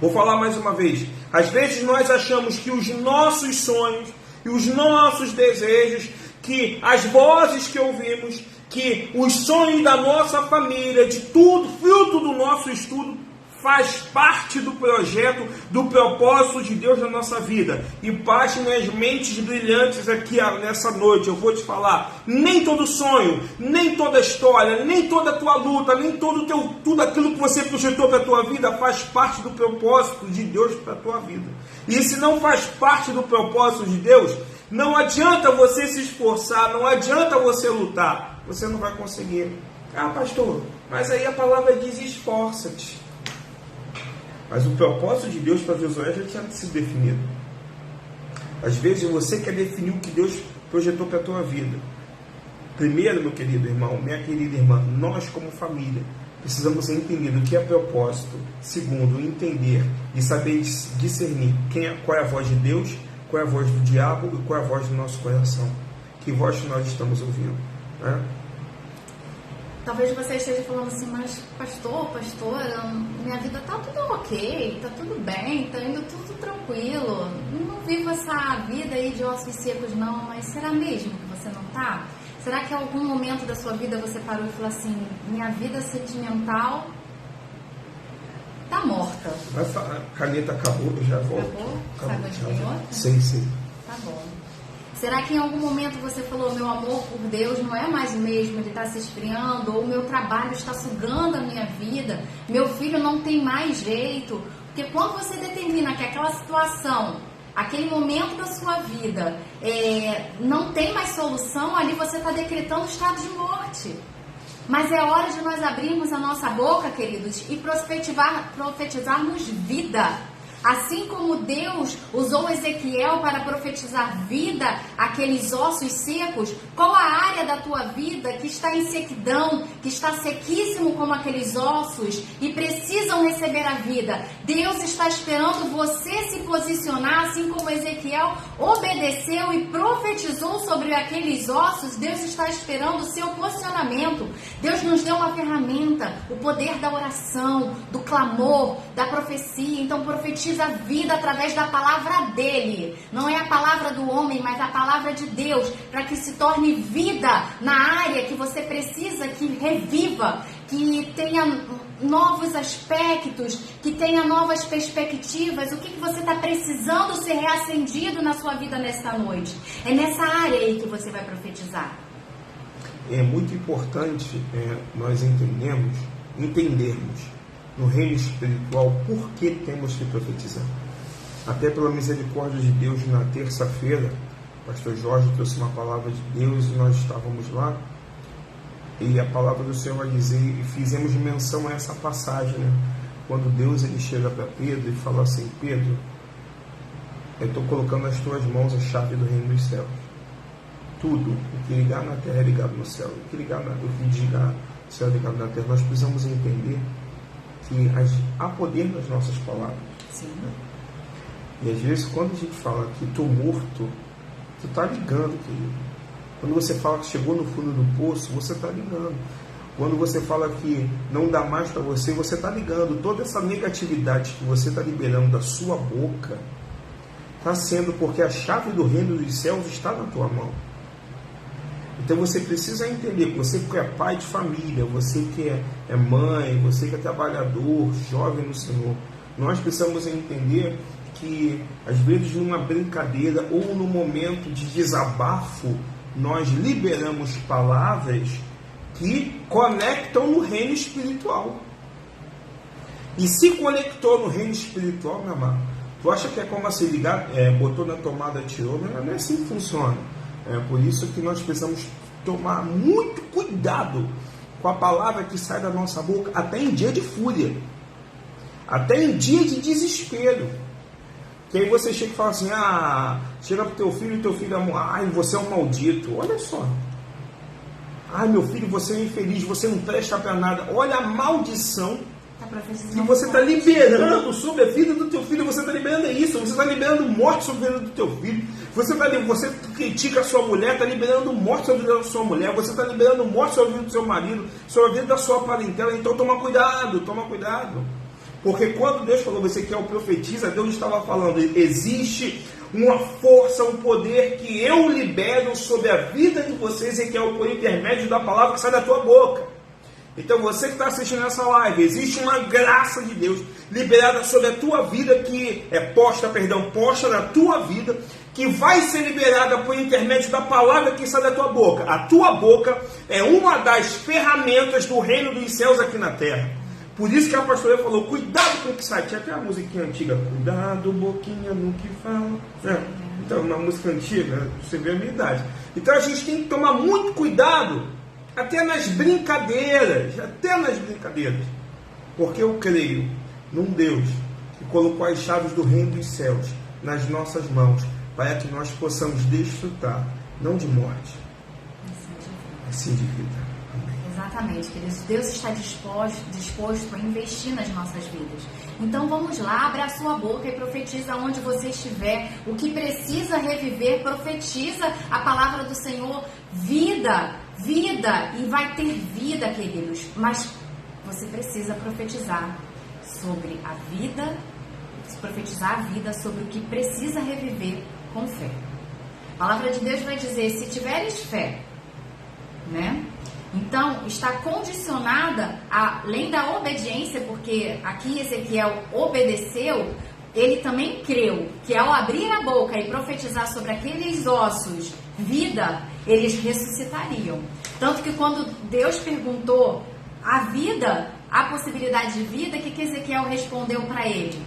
Vou falar mais uma vez. Às vezes nós achamos que os nossos sonhos e os nossos desejos, que as vozes que ouvimos, que os sonhos da nossa família, de tudo, fruto do nosso estudo, faz parte do projeto, do propósito de Deus na nossa vida. E páginas mentes brilhantes aqui nessa noite, eu vou te falar, nem todo sonho, nem toda história, nem toda a tua luta, nem tudo aquilo que você projetou para a tua vida faz parte do propósito de Deus para a tua vida. E se não faz parte do propósito de Deus, não adianta você se esforçar, não adianta você lutar, você não vai conseguir. Pastor, mas aí a palavra diz esforça-te. Mas o propósito de Deus para Josué já tinha sido definido. Às vezes você quer definir o que Deus projetou para a tua vida. Primeiro, meu querido irmão, minha querida irmã, nós como família precisamos entender o que é propósito. Segundo, entender e saber discernir qual é a voz de Deus, qual é a voz do diabo e qual é a voz do nosso coração. Que voz nós estamos ouvindo, né? Talvez você esteja falando assim, mas pastora, minha vida tá tudo ok, tá tudo bem, tá indo tudo tranquilo, não vivo essa vida aí de ossos secos não, mas será mesmo que você não tá? Será que em algum momento da sua vida você parou e falou assim, minha vida sentimental tá morta? A caneta acabou, eu já volto. Acabou? Sabe onde tem outra? Sim. Tá bom. Será que em algum momento você falou, meu amor por Deus não é mais o mesmo, ele está se esfriando, ou o meu trabalho está sugando a minha vida, meu filho não tem mais jeito? Porque quando você determina que aquela situação, aquele momento da sua vida não tem mais solução, ali você está decretando estado de morte. Mas é hora de nós abrirmos a nossa boca, queridos, e profetizarmos vida. Assim como Deus usou Ezequiel para profetizar vida àqueles ossos secos, qual a área da tua vida que está em sequidão, que está sequíssimo como aqueles ossos e precisam receber a vida? Deus está esperando você se posicionar, assim como Ezequiel obedeceu e profetizou sobre aqueles ossos. Deus está esperando o seu posicionamento. Deus nos deu uma ferramenta, o poder da oração, do clamor, da profecia. Então profetiza profetiza vida através da palavra dele. Não é a palavra do homem, mas a palavra de Deus, para que se torne vida na área que você precisa, que reviva, que tenha novos aspectos, que tenha novas perspectivas. O que você está precisando ser reacendido na sua vida nesta noite? É nessa área aí que você vai profetizar. É muito importante nós entendermos no reino espiritual por que temos que profetizar. Até pela misericórdia de Deus, na terça-feira, o pastor Jorge trouxe uma palavra de Deus e nós estávamos lá, e a palavra do Senhor vai dizer, e fizemos menção a essa passagem, né? Quando Deus ele chega para Pedro e fala assim: Pedro, eu estou colocando nas tuas mãos a chave do reino dos céus. Tudo, o que ligar na terra é ligado no céu, o que ligar no céu é ligado na terra. Nós precisamos entender que há poder nas nossas palavras. Sim. E às vezes, quando a gente fala que estou morto, tu está ligando, querido. Quando você fala que chegou no fundo do poço, você está ligando. Quando você fala que não dá mais para você está ligando. Toda essa negatividade que você está liberando da sua boca está sendo porque a chave do reino dos céus está na tua mão. Então você precisa entender, você que é pai de família, você que é mãe, você que é trabalhador, jovem no Senhor, nós precisamos entender que às vezes numa brincadeira ou num momento de desabafo, nós liberamos palavras que conectam no reino espiritual. E se conectou no reino espiritual, meu amado, tu acha que é como assim ligar, botou na tomada, tirou? Não é assim que funciona. É por isso que nós precisamos tomar muito cuidado com a palavra que sai da nossa boca, até em dia de fúria, até em dia de desespero. Que aí você chega e fala assim: chega pro teu filho e teu filho é você é um maldito. Olha só. Meu filho, você é infeliz, você não presta para nada. Olha a maldição que você está liberando sobre a vida do teu filho. Você está liberando isso, você está liberando morte sobre a vida do teu filho. Você critica a sua mulher, está liberando morte sobre a vida da sua mulher. Você está liberando morte sobre a vida do seu marido, sobre a vida da sua parentela. Então toma cuidado. Porque quando Deus falou, você que é o profetiza, Deus estava falando, existe uma força, um poder que eu libero sobre a vida de vocês e que é por intermédio da palavra que sai da tua boca. Então você que está assistindo essa live, existe uma graça de Deus liberada sobre a tua vida, que é posta na tua vida, que vai ser liberada por intermédio da palavra que sai da tua boca. A tua boca é uma das ferramentas do reino dos céus aqui na terra. Por isso que a pastora falou, cuidado com o que sai. Tinha até a musiquinha antiga, cuidado, boquinha no que fala. Então, uma música antiga, você vê a minha idade. Então a gente tem que tomar muito cuidado, até nas brincadeiras. Porque eu creio num Deus que colocou as chaves do reino dos céus nas nossas mãos, para que nós possamos desfrutar, não de morte, mas sim de vida. Exatamente, queridos. Deus está disposto a investir nas nossas vidas. Então vamos lá, abre a sua boca e profetiza onde você estiver. O que precisa reviver, profetiza a palavra do Senhor. Vida, e vai ter vida, queridos. Mas você precisa profetizar sobre a vida, sobre o que precisa reviver com fé. A palavra de Deus vai dizer, se tiveres fé, né? Então, está condicionada, além da obediência, porque aqui Ezequiel obedeceu, ele também creu que ao abrir a boca e profetizar sobre aqueles ossos vida, eles ressuscitariam. Tanto que quando Deus perguntou a vida, a possibilidade de vida, o que Ezequiel respondeu para ele?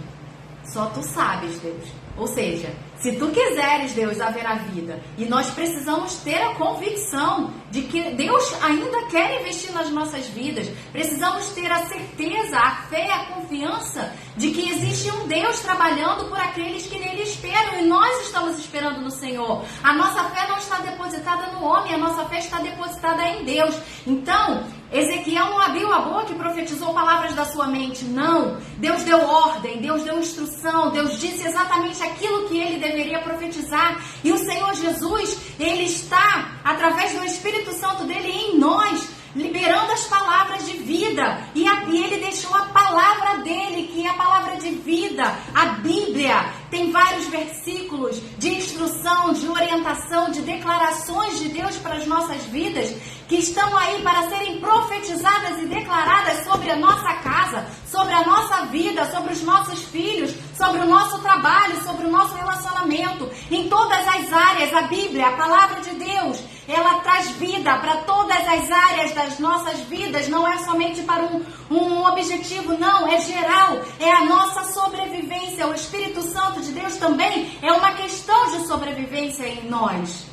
Só tu sabes, Deus. Ou seja, se tu quiseres, Deus, haverá vida. E nós precisamos ter a convicção de que Deus ainda quer investir nas nossas vidas. Precisamos ter a certeza, a fé, a confiança de que existe um Deus trabalhando por aqueles que nele esperam. E nós estamos esperando no Senhor. A nossa fé não está depositada no homem, a nossa fé está depositada em Deus. Então, Ezequiel não abriu a boca e profetizou palavras da sua mente, não. Deus deu ordem, Deus deu instrução, Deus disse exatamente aquilo que ele deveria profetizar. E o Senhor Jesus, ele está, através do Espírito Santo dele em nós, liberando as palavras palavras de vida. E ele deixou a palavra dele, que é a palavra de vida. A Bíblia tem vários versículos de instrução, de orientação, de declarações de Deus para as nossas vidas, que estão aí para serem profetizadas e declaradas sobre a nossa casa, sobre a nossa vida, sobre os nossos filhos, sobre o nosso trabalho, sobre o nosso relacionamento. Em todas as áreas, a Bíblia, a palavra de Deus, ela traz vida para todas as áreas das nossas vidas. Não é somente para um objetivo, não, é geral, é a nossa sobrevivência. O Espírito Santo de Deus também é uma questão de sobrevivência em nós.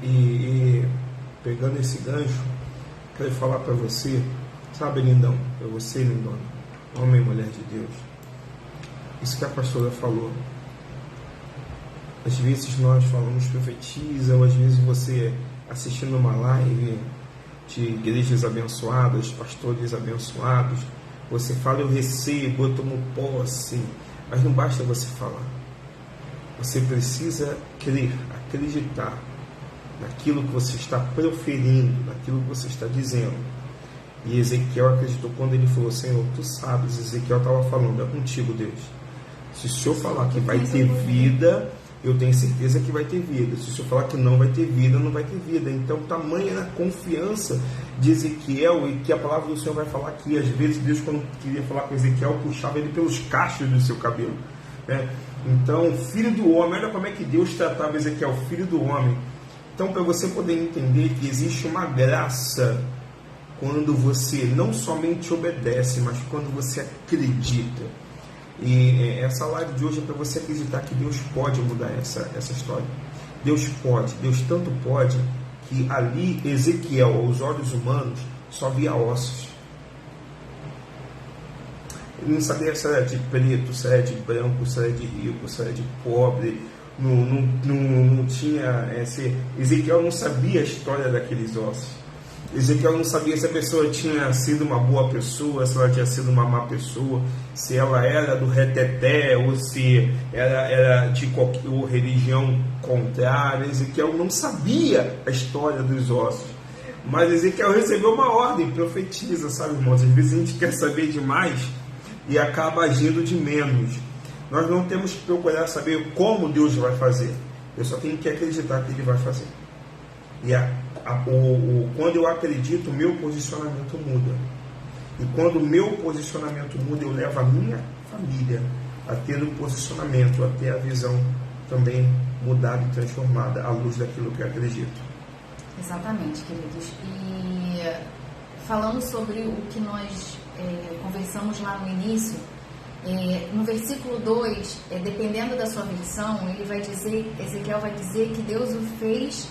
E pegando esse gancho, quero falar para você, sabe, lindão, para você, lindona, homem e mulher de Deus, isso que a pastora falou. Às vezes nós falamos profetiza, ou às vezes você assistindo uma live de igrejas abençoadas, pastores abençoados, você fala, eu recebo, eu tomo posse, mas não basta você falar. Você precisa crer, acreditar naquilo que você está proferindo, naquilo que você está dizendo. E Ezequiel acreditou quando ele falou, Senhor, tu sabes, Ezequiel estava falando, é contigo, Deus. Se o Senhor falar que vai ter vida, eu tenho certeza que vai ter vida. Se o Senhor falar que não vai ter vida, não vai ter vida. Então, tamanha a confiança de Ezequiel, e que a palavra do Senhor vai falar que às vezes Deus, quando queria falar com Ezequiel, puxava ele pelos cachos do seu cabelo, né? Então, filho do homem, olha como é que Deus tratava Ezequiel, filho do homem. Então, para você poder entender que existe uma graça quando você não somente obedece, mas quando você acredita. E essa live de hoje é para você acreditar que Deus pode mudar essa história. Deus pode, Deus tanto pode, que ali Ezequiel, aos olhos humanos, só via ossos. Ele não sabia se era de preto, se era de branco, se era de rico, se era de pobre. Não tinha... Ezequiel não sabia a história daqueles ossos. Ezequiel não sabia se a pessoa tinha sido uma boa pessoa, se ela tinha sido uma má pessoa, se ela era do reteté ou se era de qualquer religião contrária. Ezequiel não sabia a história dos ossos. Mas Ezequiel recebeu uma ordem, profetiza, sabe, irmãos? Às vezes a gente quer saber demais e acaba agindo de menos. Nós não temos que procurar saber como Deus vai fazer. Eu só tenho que acreditar que Ele vai fazer. E quando eu acredito, o meu posicionamento muda. E quando o meu posicionamento muda, eu levo a minha família a ter um posicionamento, a ter a visão também mudada e transformada à luz daquilo que eu acredito. Exatamente, queridos. E falando sobre o que nós conversamos lá no início, no versículo 2, dependendo da sua versão, ele vai dizer, Ezequiel vai dizer que Deus o fez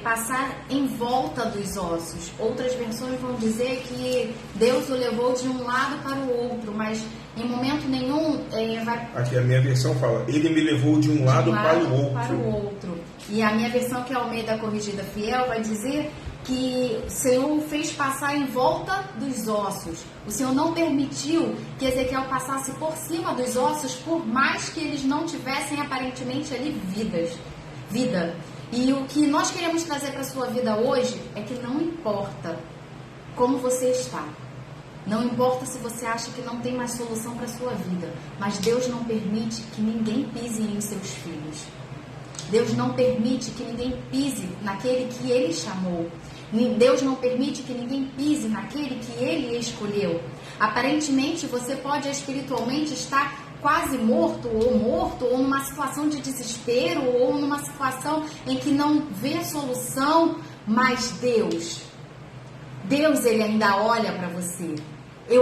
passar em volta dos ossos. Outras versões vão dizer que Deus o levou de um lado para o outro, mas em momento nenhum vai... Aqui a minha versão fala, ele me levou de um lado para o outro. E a minha versão, que é Almeida Corrigida Fiel, vai dizer que o Senhor o fez passar em volta dos ossos. O Senhor não permitiu que Ezequiel passasse por cima dos ossos, por mais que eles não tivessem aparentemente ali vida. E o que nós queremos trazer para a sua vida hoje é que não importa como você está, não importa se você acha que não tem mais solução para a sua vida, mas Deus não permite que ninguém pise em seus filhos. Deus não permite que ninguém pise naquele que Ele chamou. Deus não permite que ninguém pise naquele que Ele escolheu. Aparentemente você pode espiritualmente estar quase morto, ou numa situação de desespero, ou numa situação em que não vê solução, mas Deus, Ele ainda olha para você.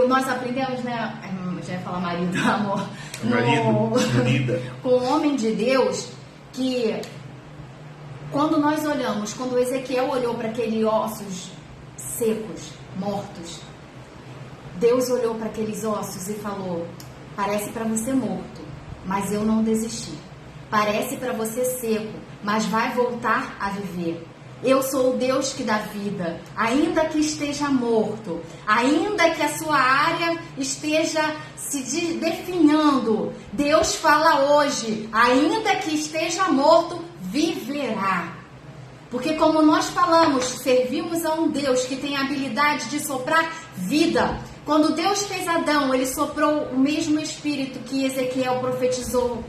Nós aprendemos, né? Já ia falar marido, amor. Marido. Com o homem de Deus, que quando nós olhamos, quando Ezequiel olhou para aqueles ossos secos, mortos, Deus olhou para aqueles ossos e falou: parece para você morto, mas eu não desisti. Parece para você seco, mas vai voltar a viver. Eu sou o Deus que dá vida, ainda que esteja morto, ainda que a sua área esteja se definhando. Deus fala hoje, ainda que esteja morto, viverá. Porque como nós falamos, servimos a um Deus que tem a habilidade de soprar vida. Quando Deus fez Adão, ele soprou o mesmo espírito que Ezequiel profetizou.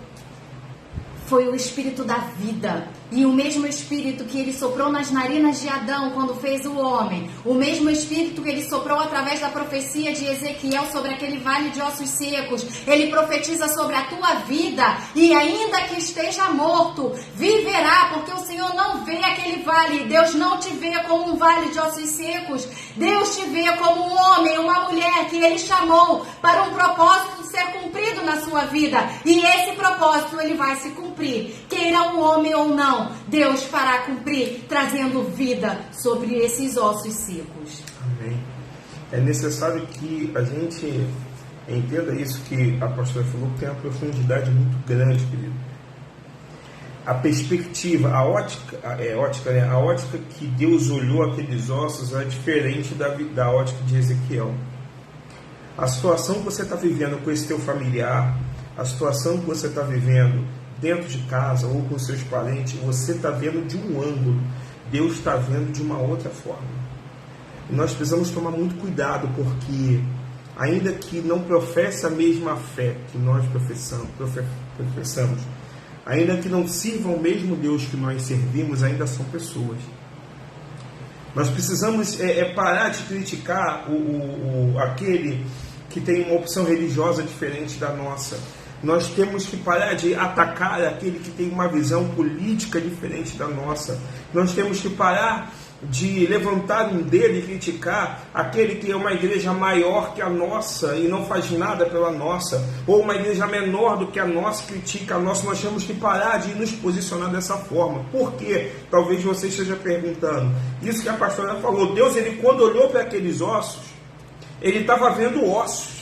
Foi o espírito da vida. E o mesmo espírito que ele soprou nas narinas de Adão quando fez o homem. O mesmo espírito que ele soprou através da profecia de Ezequiel sobre aquele vale de ossos secos. Ele profetiza sobre a tua vida. E ainda que esteja morto, viverá. Porque o Senhor não vê aquele vale. Deus não te vê como um vale de ossos secos. Deus te vê como um homem, uma mulher que ele chamou para um propósito ser cumprido na sua vida. E esse propósito ele vai se cumprir. Queira um homem ou não, Deus fará cumprir, trazendo vida sobre esses ossos secos. Amém. É necessário que a gente entenda isso que a pastora falou, que tem uma profundidade muito grande, querido. A perspectiva, a ótica que Deus olhou aqueles ossos é diferente da ótica de Ezequiel. A situação que você está vivendo com esse teu familiar, a situação que você está vivendo dentro de casa ou com seus parentes, você está vendo de um ângulo, Deus está vendo de uma outra forma. E nós precisamos tomar muito cuidado, porque ainda que não professe a mesma fé que nós professamos, ainda que não sirvam o mesmo Deus que nós servimos, ainda são pessoas. Nós precisamos parar de criticar aquele que tem uma opção religiosa diferente da nossa. Nós temos que parar de atacar aquele que tem uma visão política diferente da nossa. Nós temos que parar de levantar um dedo e criticar aquele que é uma igreja maior que a nossa e não faz nada pela nossa, ou uma igreja menor do que a nossa critica a nossa. Nós temos que parar de nos posicionar dessa forma. Por quê? Talvez você esteja perguntando. Isso que a pastora falou, Deus, ele quando olhou para aqueles ossos, ele estava vendo ossos.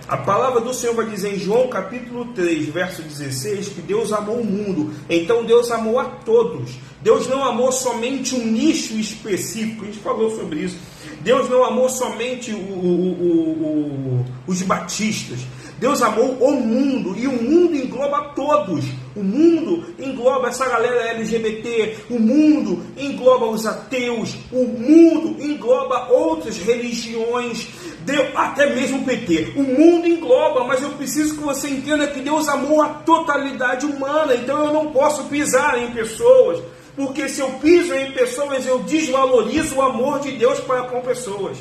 A palavra do Senhor vai dizer em João capítulo 3, verso 16, que Deus amou o mundo. Então Deus amou a todos. Deus não amou somente um nicho específico. A gente falou sobre isso. Deus não amou somente os batistas. Deus amou o mundo, e o mundo engloba todos. O mundo engloba essa galera LGBT, o mundo engloba os ateus, o mundo engloba outras religiões, até mesmo o PT. O mundo engloba, mas eu preciso que você entenda que Deus amou a totalidade humana, então eu não posso pisar em pessoas, porque se eu piso em pessoas, eu desvalorizo o amor de Deus para com pessoas.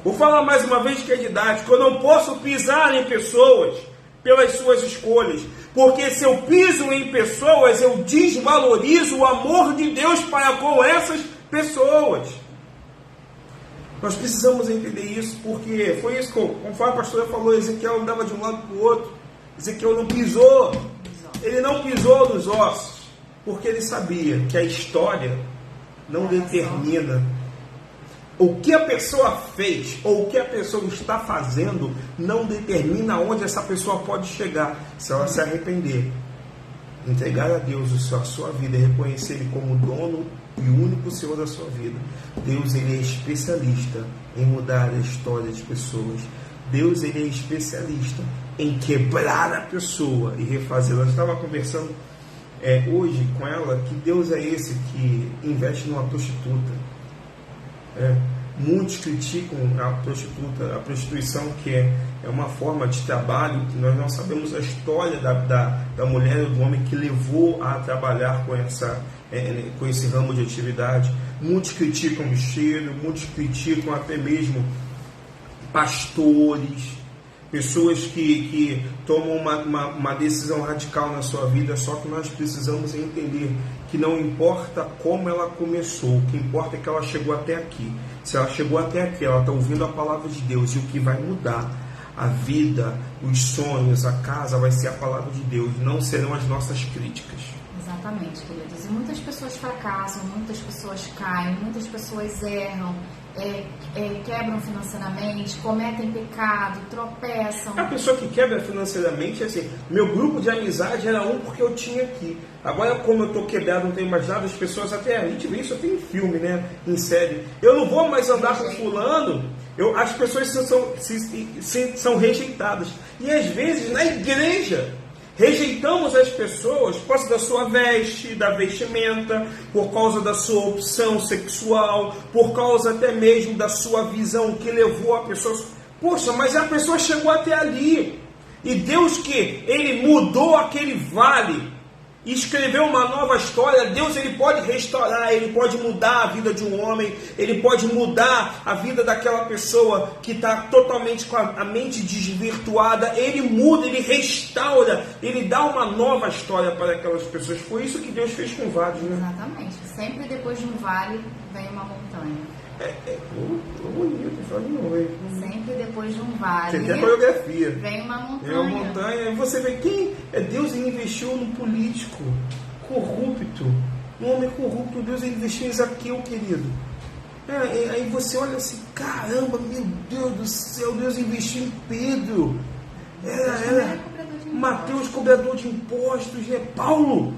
Vou falar mais uma vez que é didático. Eu não posso pisar em pessoas pelas suas escolhas, porque se eu piso em pessoas, eu desvalorizo o amor de Deus para com essas pessoas. Nós precisamos entender isso, porque foi isso que, conforme a pastora falou, Ezequiel andava de um lado para o outro. Ezequiel não pisou, ele não pisou nos ossos, porque ele sabia que a história não determina o que a pessoa fez ou o que a pessoa está fazendo, não determina onde essa pessoa pode chegar se ela se arrepender, entregar a Deus a sua vida e reconhecer Ele como dono e único Senhor da sua vida. Deus, Ele é especialista em mudar a história de pessoas. Deus, Ele é especialista em quebrar a pessoa e refazê-la. Eu estava conversando hoje com ela que Deus é esse que investe numa prostituta. Muitos criticam a prostituição, que é uma forma de trabalho, que nós não sabemos a história da mulher ou do homem que levou a trabalhar com esse ramo de atividade. Muitos criticam o cheiro, muitos criticam até mesmo pastores, pessoas que tomam uma decisão radical na sua vida. Só que nós precisamos entender que não importa como ela começou, o que importa é que ela chegou até aqui. Se ela chegou até aqui, ela está ouvindo a palavra de Deus, e o que vai mudar a vida, os sonhos, a casa, vai ser a palavra de Deus, não serão as nossas críticas. Exatamente, queridos. E muitas pessoas fracassam, muitas pessoas caem, muitas pessoas erram, quebram financeiramente, cometem pecado, tropeçam. A pessoa que quebra financeiramente, assim, meu grupo de amizade era um porque eu tinha aqui. Agora, como eu estou quebrado, não tenho mais nada, as pessoas até, a gente vê isso até em filme, né, em série. Eu não vou mais andar com fulano, as pessoas são rejeitadas. E às vezes na igreja, Rejeitamos as pessoas por causa da sua veste, da vestimenta, por causa da sua opção sexual, por causa até mesmo da sua visão que levou a pessoa. Poxa, mas a pessoa chegou até ali. E Deus que Ele mudou aquele vale, escreveu uma nova história. Deus, Ele pode restaurar, Ele pode mudar a vida de um homem, Ele pode mudar a vida daquela pessoa que está totalmente com a mente desvirtuada. Ele muda, Ele restaura, Ele dá uma nova história para aquelas pessoas. Foi isso que Deus fez com vários, né? Exatamente. Sempre depois de um vale vem uma montanha. Sempre depois de um vale você tem a coreografia. Vem uma montanha. É uma montanha. E você vê quem é Deus. Ele investiu num político corrupto, um homem corrupto. Deus, ele investiu em Zaqueu, querido. Aí você olha assim, caramba, meu Deus do céu, Deus investiu em Pedro. Era Mateus, cobrador de impostos, né? Paulo,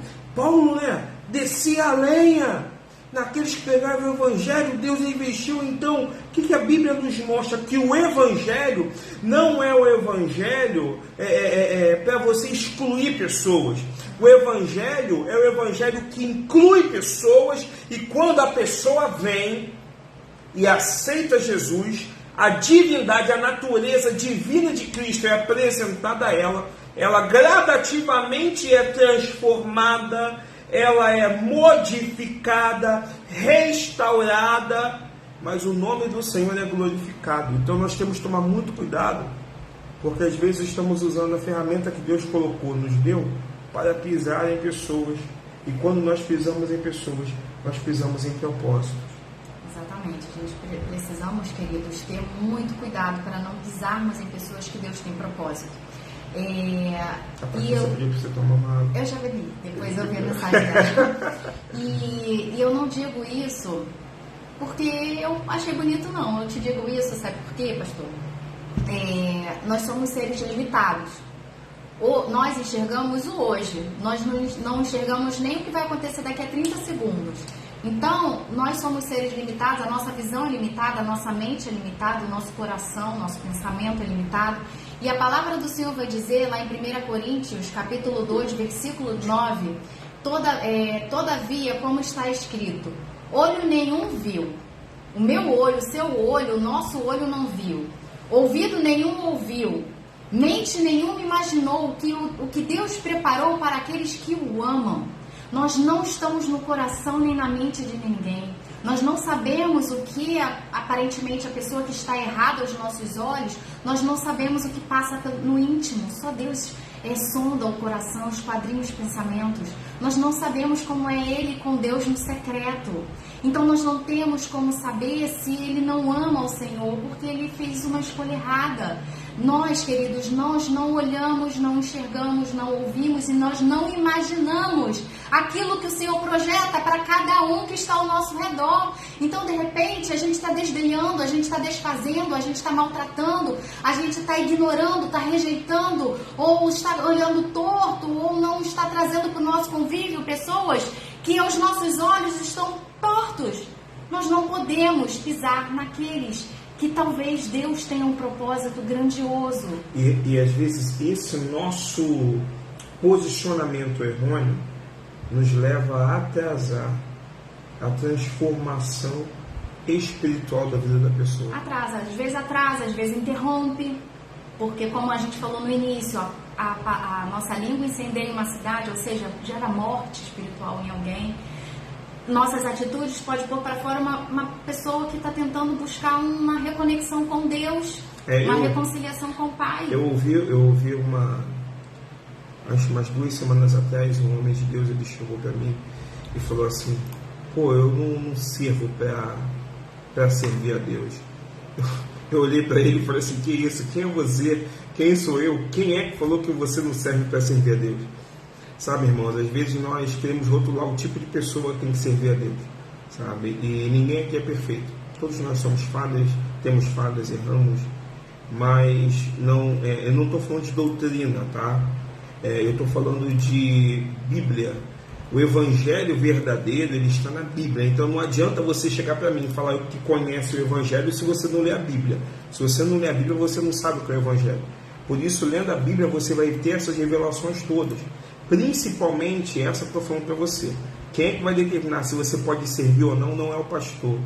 né? Descia a lenha naqueles que pegaram o Evangelho. Deus investiu. Então, o que a Bíblia nos mostra? Que o Evangelho não é o Evangelho para você excluir pessoas. O Evangelho é o Evangelho que inclui pessoas, e quando a pessoa vem e aceita Jesus, a divindade, a natureza divina de Cristo é apresentada a ela, ela gradativamente é transformada, ela é modificada, restaurada, mas o nome do Senhor é glorificado. Então nós temos que tomar muito cuidado, porque às vezes estamos usando a ferramenta que Deus colocou, nos deu, para pisar em pessoas. E quando nós pisamos em pessoas, nós pisamos em propósito. Exatamente. Precisamos, queridos, ter muito cuidado para não pisarmos em pessoas que Deus tem propósito. Eu já bebi, depois eu vi a mensagem dela. E eu não digo isso porque eu achei bonito, não. Eu te digo isso, sabe por quê, pastor? Nós somos seres limitados. Nós enxergamos o hoje, nós não enxergamos nem o que vai acontecer daqui a 30 segundos. Então, nós somos seres limitados, a nossa visão é limitada, a nossa mente é limitada, o nosso coração, o nosso pensamento é limitado. E a palavra do Senhor vai dizer lá em 1 Coríntios, capítulo 2, versículo 9, todavia, como está escrito, olho nenhum viu, o meu olho, o seu olho, o nosso olho não viu, ouvido nenhum ouviu, mente nenhuma imaginou o que Deus preparou para aqueles que o amam. Nós não estamos no coração nem na mente de ninguém. Nós não sabemos o que aparentemente a pessoa que está errada aos nossos olhos, nós não sabemos o que passa no íntimo. Só Deus sonda o coração, os quadrinhos, os pensamentos. Nós não sabemos como é Ele com Deus no secreto. Então nós não temos como saber se Ele não ama o Senhor, porque Ele fez uma escolha errada. Nós, queridos, nós não olhamos, não enxergamos, não ouvimos e nós não imaginamos aquilo que o Senhor projeta para cada um que está ao nosso redor. Então, de repente, a gente está desdenhando, a gente está desfazendo, a gente está maltratando, a gente está ignorando, está rejeitando, ou está olhando torto, ou não está trazendo para o nosso convívio pessoas que aos nossos olhos estão tortos. Nós não podemos pisar naqueles que talvez Deus tenha um propósito grandioso. E às vezes esse nosso posicionamento errôneo nos leva a atrasar a transformação espiritual da vida da pessoa. Atrasa, às vezes interrompe, porque como a gente falou no início, a nossa língua incendeia uma cidade, ou seja, gera morte espiritual em alguém. Nossas atitudes podem pôr para fora uma pessoa que está tentando buscar uma reconexão com Deus, reconciliação com o Pai. Eu ouvi acho umas 2 semanas atrás, um homem de Deus, ele chegou para mim e falou assim, eu não sirvo para servir a Deus. Eu olhei para ele e falei assim, que isso? Quem é você? Quem sou eu? Quem é que falou que você não serve para servir a Deus? Sabe, irmãos, às vezes nós queremos rotular o tipo de pessoa que tem que servir a Deus, sabe? E ninguém aqui é perfeito. Todos nós somos falhas, temos falhas, erramos, mas eu não estou falando de doutrina, tá? Eu estou falando de Bíblia. O Evangelho verdadeiro, ele está na Bíblia. Então não adianta você chegar para mim e falar que conhece o Evangelho se você não lê a Bíblia. Se você não lê a Bíblia, você não sabe o que é o Evangelho. Por isso, lendo a Bíblia, você vai ter essas revelações todas. Principalmente essa que eu estou falando para você. Quem é que vai determinar se você pode servir ou não, não é o pastor.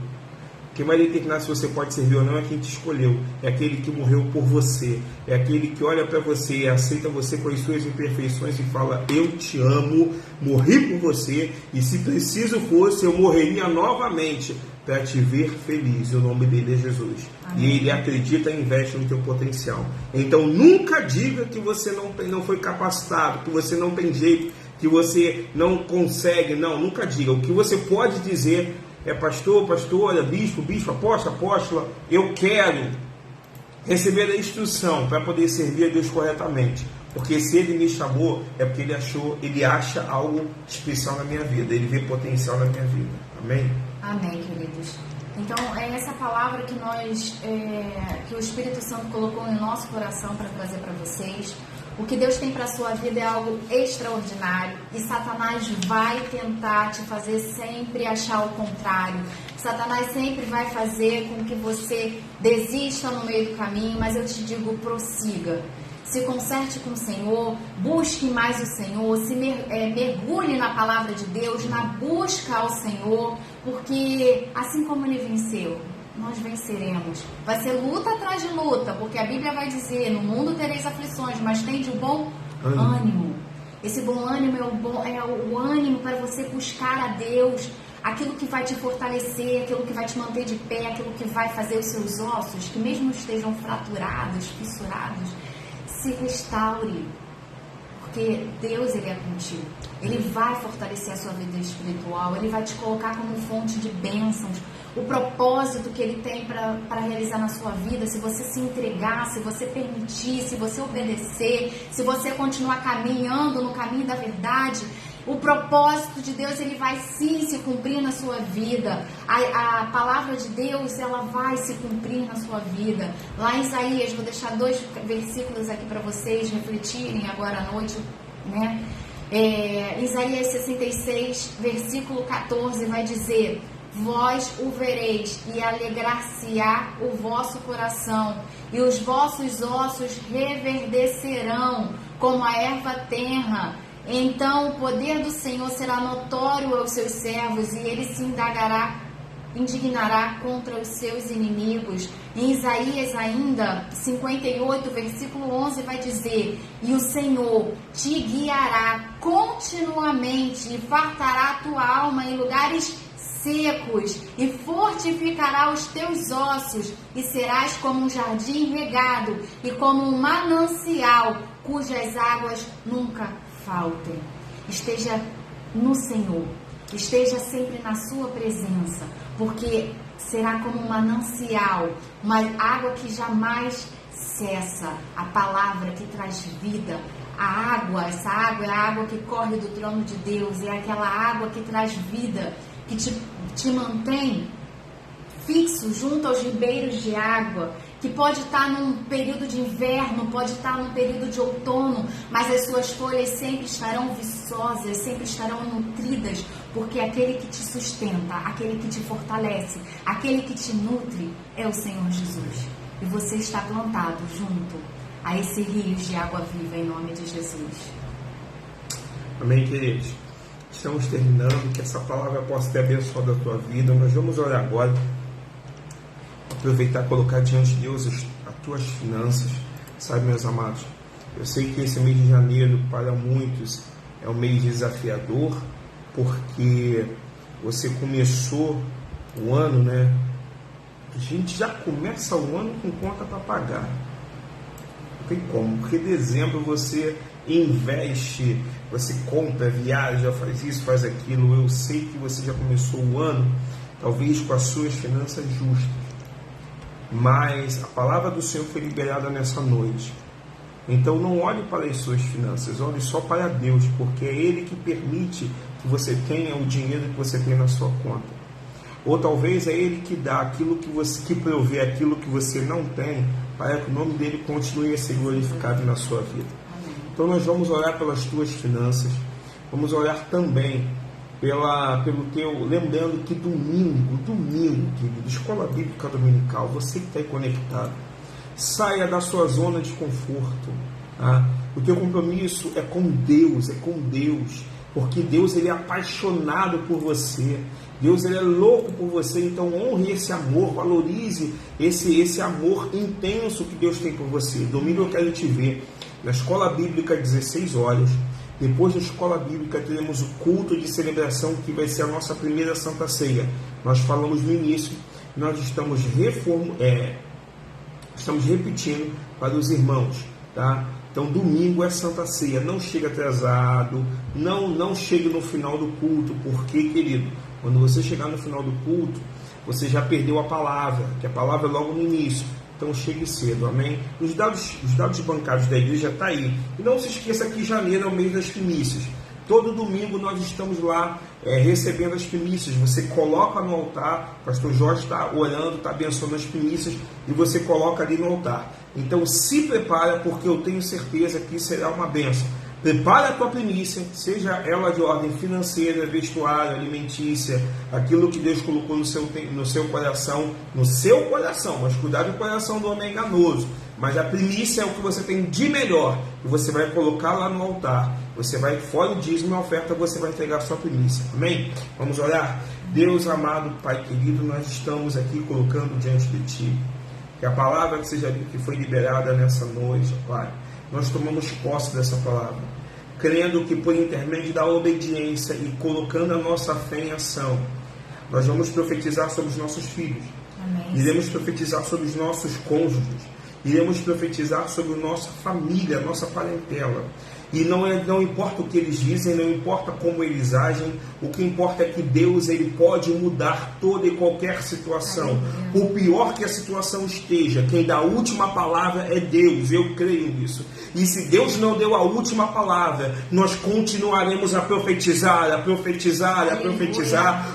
Quem vai determinar se você pode servir ou não é quem te escolheu. É aquele que morreu por você. É aquele que olha para você e aceita você com as suas imperfeições e fala: eu te amo, morri por você, e se preciso fosse, eu morreria novamente para te ver feliz. O nome dele é Jesus. Amém. E ele acredita e investe no teu potencial. Então nunca diga que você não foi capacitado, que você não tem jeito, que você não consegue. Não, nunca diga. O que você pode dizer é: pastor, pastora, bispo, apóstolo, apóstola, eu quero receber a instrução para poder servir a Deus corretamente. Porque se ele me chamou, é porque ele acha algo especial na minha vida, ele vê potencial na minha vida. Amém? Amém, queridos. Então, é essa palavra que que o Espírito Santo colocou no nosso coração para trazer para vocês. O que Deus tem para a sua vida é algo extraordinário, e Satanás vai tentar te fazer sempre achar o contrário. Satanás sempre vai fazer com que você desista no meio do caminho, mas eu te digo: prossiga. Se conserte com o Senhor, busque mais o Senhor, mergulhe na palavra de Deus, na busca ao Senhor, porque assim como ele venceu, nós venceremos. Vai ser luta atrás de luta, porque a Bíblia vai dizer: no mundo tereis aflições, mas tende o bom ânimo. Esse bom ânimo é o ânimo para você buscar a Deus, aquilo que vai te fortalecer, aquilo que vai te manter de pé, aquilo que vai fazer os seus ossos, que mesmo estejam fraturados, fissurados, se restaure, porque Deus, ele é contigo. Ele vai fortalecer a sua vida espiritual, ele vai te colocar como fonte de bênçãos. O propósito que ele tem para realizar na sua vida, se você se entregar, se você permitir, se você obedecer, se você continuar caminhando no caminho da verdade, o propósito de Deus, ele vai sim se cumprir na sua vida. A palavra de Deus, ela vai se cumprir na sua vida. Lá em Isaías, vou deixar 2 versículos aqui para vocês refletirem agora à noite, né? Isaías 66, versículo 14, vai dizer: vós o vereis e alegrar-se-á o vosso coração, e os vossos ossos reverdecerão como a erva tenra. Então o poder do Senhor será notório aos seus servos, e ele se indignará contra os seus inimigos. Em Isaías ainda 58, versículo 11, vai dizer: e o Senhor te guiará continuamente, e fartará a tua alma em lugares secos, e fortificará os teus ossos, e serás como um jardim regado, e como um manancial, cujas águas nunca faltem. Esteja no Senhor, esteja sempre na sua presença, porque será como um manancial, uma água que jamais cessa, a palavra que traz vida. Essa água é a água que corre do trono de Deus, é aquela água que traz vida, que te mantém fixo junto aos ribeiros de água, que pode estar num período de inverno, pode estar num período de outono, mas as suas folhas sempre estarão viçosas, sempre estarão nutridas, porque aquele que te sustenta, aquele que te fortalece, aquele que te nutre é o Senhor Jesus. E você está plantado junto a esse rio de água viva, em nome de Jesus. Amém, queridos? Estamos terminando, que essa palavra possa ter abençoado a tua vida. Nós vamos orar agora, aproveitar e colocar diante de Deus as tuas finanças. Sabe, meus amados, eu sei que esse mês de janeiro para muitos é um mês desafiador, porque você começou o ano, né? A gente já começa o ano com conta para pagar. Não tem como, porque dezembro você investe, você compra, viaja, faz isso, faz aquilo. Eu sei que você já começou o ano talvez com as suas finanças justas, mas a palavra do Senhor foi liberada nessa noite. Então não olhe para as suas finanças, olhe só para Deus, porque é Ele que permite que você tenha o dinheiro que você tem na sua conta. Ou talvez é Ele que dá aquilo que provê aquilo que você não tem, para que o nome dele continue a ser glorificado na sua vida. Então nós vamos orar pelas tuas finanças, vamos orar também pelo teu, lembrando que domingo, querido, Escola Bíblica Dominical, você que está aí conectado, Saia da sua zona de conforto. Tá? O teu compromisso é com Deus, porque Deus ele é apaixonado por você. Deus ele é louco por você, então honre esse amor, valorize esse amor intenso que Deus tem por você. Domingo eu quero te ver na Escola Bíblica 16 horas. Depois da Escola Bíblica teremos o culto de celebração, que vai ser a nossa primeira Santa Ceia. Nós falamos no início, nós estamos repetindo para os irmãos, tá? Então domingo é Santa Ceia, não chegue atrasado, não chegue no final do culto, porque, querido, quando você chegar no final do culto, você já perdeu a palavra, que a palavra é logo no início. Então chegue cedo, amém? Os dados bancários da igreja está aí. E não se esqueça que janeiro é o mês das primícias. Todo domingo nós estamos lá recebendo as primícias. Você coloca no altar, o pastor Jorge está orando, está abençoando as primícias, e você coloca ali no altar. Então se prepara, porque eu tenho certeza que será uma bênção. Prepare a tua primícia, seja ela de ordem financeira, vestuário, alimentícia, aquilo que Deus colocou no seu coração, mas cuidado com o coração do homem enganoso. Mas a primícia é o que você tem de melhor, e você vai colocar lá no altar. Você vai, fora o dízimo e a oferta, você vai entregar a sua primícia. Amém? Vamos orar? Deus amado, Pai querido, nós estamos aqui colocando diante de Ti. Que a palavra que foi liberada nessa noite, Pai, nós tomamos posse dessa palavra, crendo que por intermédio da obediência e colocando a nossa fé em ação, nós vamos profetizar sobre os nossos filhos. Amém. Iremos profetizar sobre os nossos cônjuges, iremos profetizar sobre a nossa família, a nossa parentela. E não importa o que eles dizem, não importa como eles agem, o que importa é que Deus ele pode mudar toda e qualquer situação. Por pior que a situação esteja, quem dá a última palavra é Deus, eu creio nisso. E se Deus não deu a última palavra, nós continuaremos a profetizar,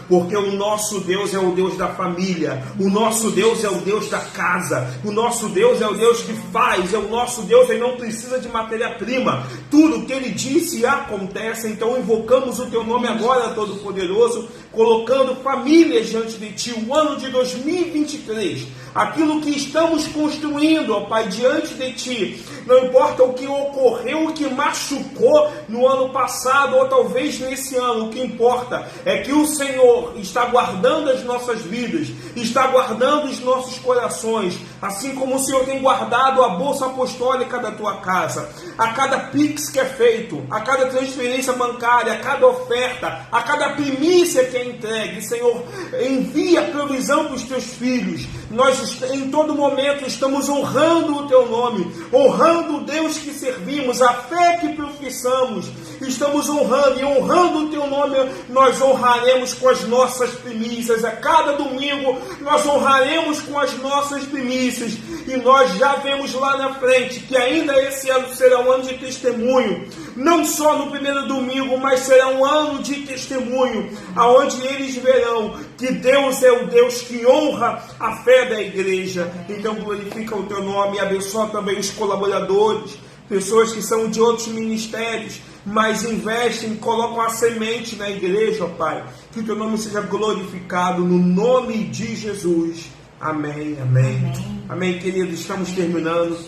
porque o nosso Deus é o Deus da família, o nosso Deus é o Deus da casa, o nosso Deus é o Deus que faz, é o nosso Deus, ele não precisa de matéria-prima. Tudo que ele disse acontece. Então invocamos o teu nome agora, Todo-Poderoso, colocando famílias diante de ti, o ano de 2023, aquilo que estamos construindo, ó Pai, diante de ti, não importa o que ocorreu, o que machucou no ano passado, ou talvez nesse ano, o que importa é que o Senhor está guardando as nossas vidas, está guardando os nossos corações, assim como o Senhor tem guardado a bolsa apostólica da tua casa, a cada pix que é feito, a cada transferência bancária, a cada oferta, a cada primícia que é entregue. Senhor, envia provisão para os teus filhos. Nós em todo momento estamos honrando o teu nome, honrando o Deus que servimos, a fé que professamos, estamos honrando, e honrando o teu nome nós honraremos com as nossas primícias. A cada domingo nós honraremos com as nossas primícias, e nós já vemos lá na frente que ainda esse ano será um ano de testemunho, não só no primeiro domingo, mas será um ano de testemunho, aonde eles verão que Deus é o Deus que honra a fé da igreja. Então glorifica o teu nome e abençoa também os colaboradores, pessoas que são de outros ministérios, mas investem, colocam a semente na igreja, ó Pai. Que o teu nome seja glorificado no nome de Jesus. Amém, amém. Amém, querido. Estamos terminando.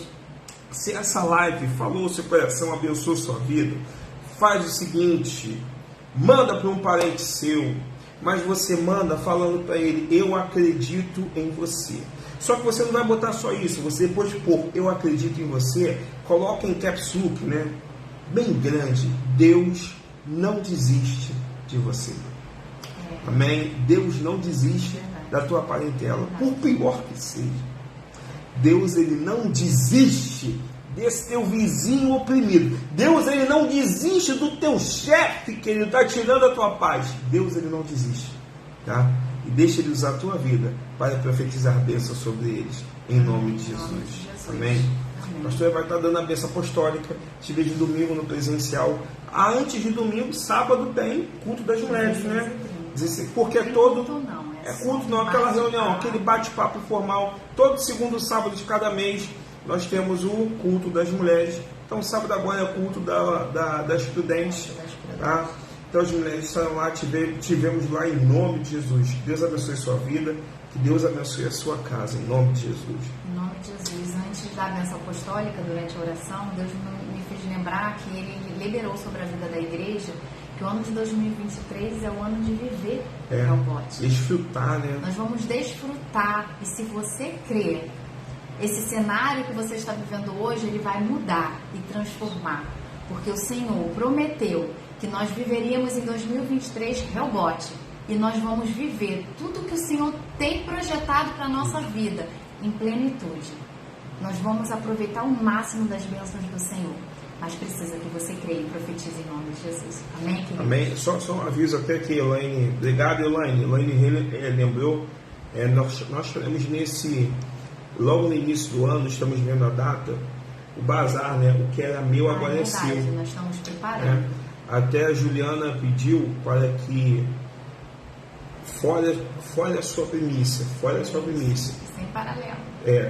Se essa live falou o seu coração, abençoou sua vida, faz o seguinte: manda para um parente seu, mas você manda falando para ele: eu acredito em você. Só que você não vai botar só isso, você depois de pôr eu acredito em você, coloca em caps lock, né? Bem grande: Deus não desiste de você. Amém? Deus não desiste da tua parentela, por pior que seja. Deus ele não desiste desse teu vizinho oprimido. Deus ele não desiste do teu chefe que ele está tirando a tua paz. Deus ele não desiste, tá? E deixa ele usar a tua vida para profetizar bênção sobre eles, em nome de Jesus. Amém? O pastor vai estar dando a bênção apostólica. Te vejo domingo no presencial. Antes de domingo, sábado tem culto das mulheres, né? Porque é todo... É culto não, aquela reunião, aquele bate-papo formal. Todo segundo sábado de cada mês nós temos o culto das mulheres. Então sábado agora é o culto das prudentes, tá? Então as mulheres estarão lá, tivemos lá em nome de Jesus. Deus abençoe a sua vida, que Deus abençoe a sua casa, em nome de Jesus. Em nome de Jesus, antes dar a bênção apostólica durante a oração, Deus me fez lembrar que Ele liberou sobre a vida da igreja que o ano de 2023 é o ano de viver o Helbot. Desfrutar, né? Nós vamos desfrutar, e se você crer, esse cenário que você está vivendo hoje, ele vai mudar e transformar, porque o Senhor prometeu que nós viveríamos em 2023 Helbot, e nós vamos viver tudo que o Senhor tem projetado para a nossa vida em plenitude. Nós vamos aproveitar o máximo das bênçãos do Senhor, mas precisa que você creia e profetize em nome de Jesus. Amém, querido? Amém. Só um aviso até que Elaine, obrigado Elaine lembrou, nós teremos logo no início do ano, estamos vendo a data, o bazar, né? O que era meu agora é seu. Nós estamos preparando. Até a Juliana pediu para que fora a sua primícia, Sem paralelo.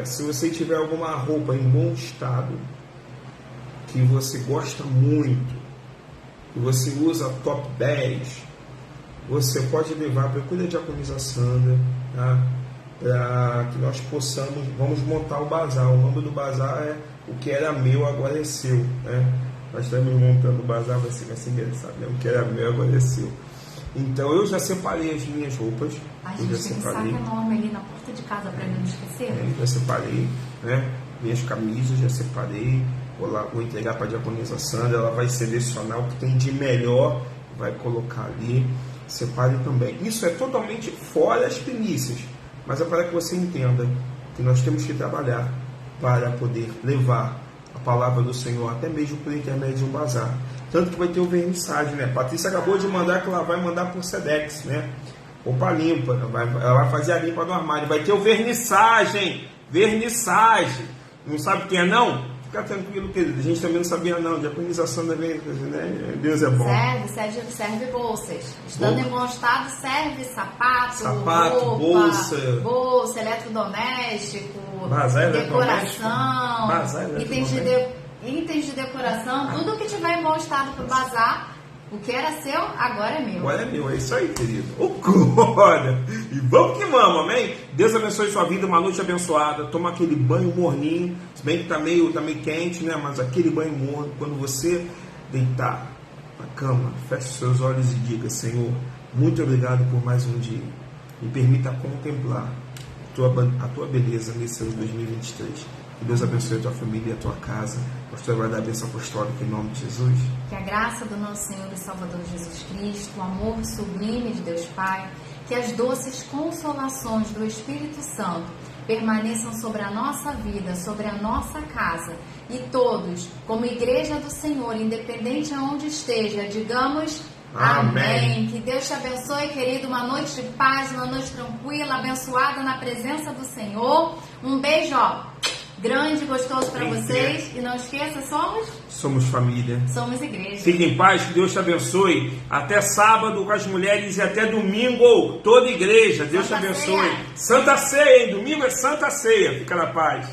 Se você tiver alguma roupa em bom estado, que você gosta muito, que você usa top 10, você pode levar para cuidar de Diaconisa Sandra, tá? Para que nós vamos montar o bazar. O nome do bazar é O Que Era Meu Agora É Seu, né? Nós estamos montando o bazar, vai ser engraçado, né? O que era meu agora é seu. Então eu já separei as minhas roupas. A gente tem um saco enorme ali na porta de casa para não esquecer. Já separei, né? Minhas camisas já separei. Vou entregar para a Diaconisa Sandra. Ela vai selecionar o que tem de melhor, vai colocar ali. Separe também. Isso é totalmente fora as primícias, mas é para que você entenda que nós temos que trabalhar para poder levar a palavra do Senhor até mesmo por intermédio de um bazar. Tanto que vai ter o vernissage, né? Patrícia acabou de mandar que ela vai mandar por Sedex, né? Roupa limpa, ela vai fazer a limpa do armário. Vai ter o vernissage. Não sabe quem é não? Fica tranquilo, querido. A gente também não sabia não. Diaconisa Sandra vem, né? Deus é bom. Serve bolsas. Estando em bom estado, serve sapato, roupa, bolsa, eletrodoméstico, decoração, itens de decoração, tudo que tiver em bom estado para o bazar. O que era seu, agora é meu. Agora é meu, é isso aí, querido. Glória! E vamos que vamos, amém? Deus abençoe sua vida, uma noite abençoada. Toma aquele banho morninho, se bem que tá meio quente, né? Mas aquele banho morno, quando você deitar na cama, feche seus olhos e diga: Senhor, muito obrigado por mais um dia. Me permita contemplar a tua beleza nesse ano de 2023. Que Deus abençoe a tua família e a tua casa. Pastor, vai dar a bênção apostólica em nome de Jesus. Que a graça do nosso Senhor e Salvador Jesus Cristo, o amor sublime de Deus Pai, que as doces consolações do Espírito Santo permaneçam sobre a nossa vida, sobre a nossa casa. E todos, como igreja do Senhor, independente aonde esteja, digamos amém. Que Deus te abençoe, querido. Uma noite de paz, uma noite tranquila, abençoada na presença do Senhor. Um beijo, grande e gostoso para vocês. E não esqueça, somos família. Somos igreja. Fique em paz, que Deus te abençoe. Até sábado com as mulheres e até domingo, toda igreja. Deus te abençoe. Santa Ceia, hein? Domingo é Santa Ceia. Fica na paz.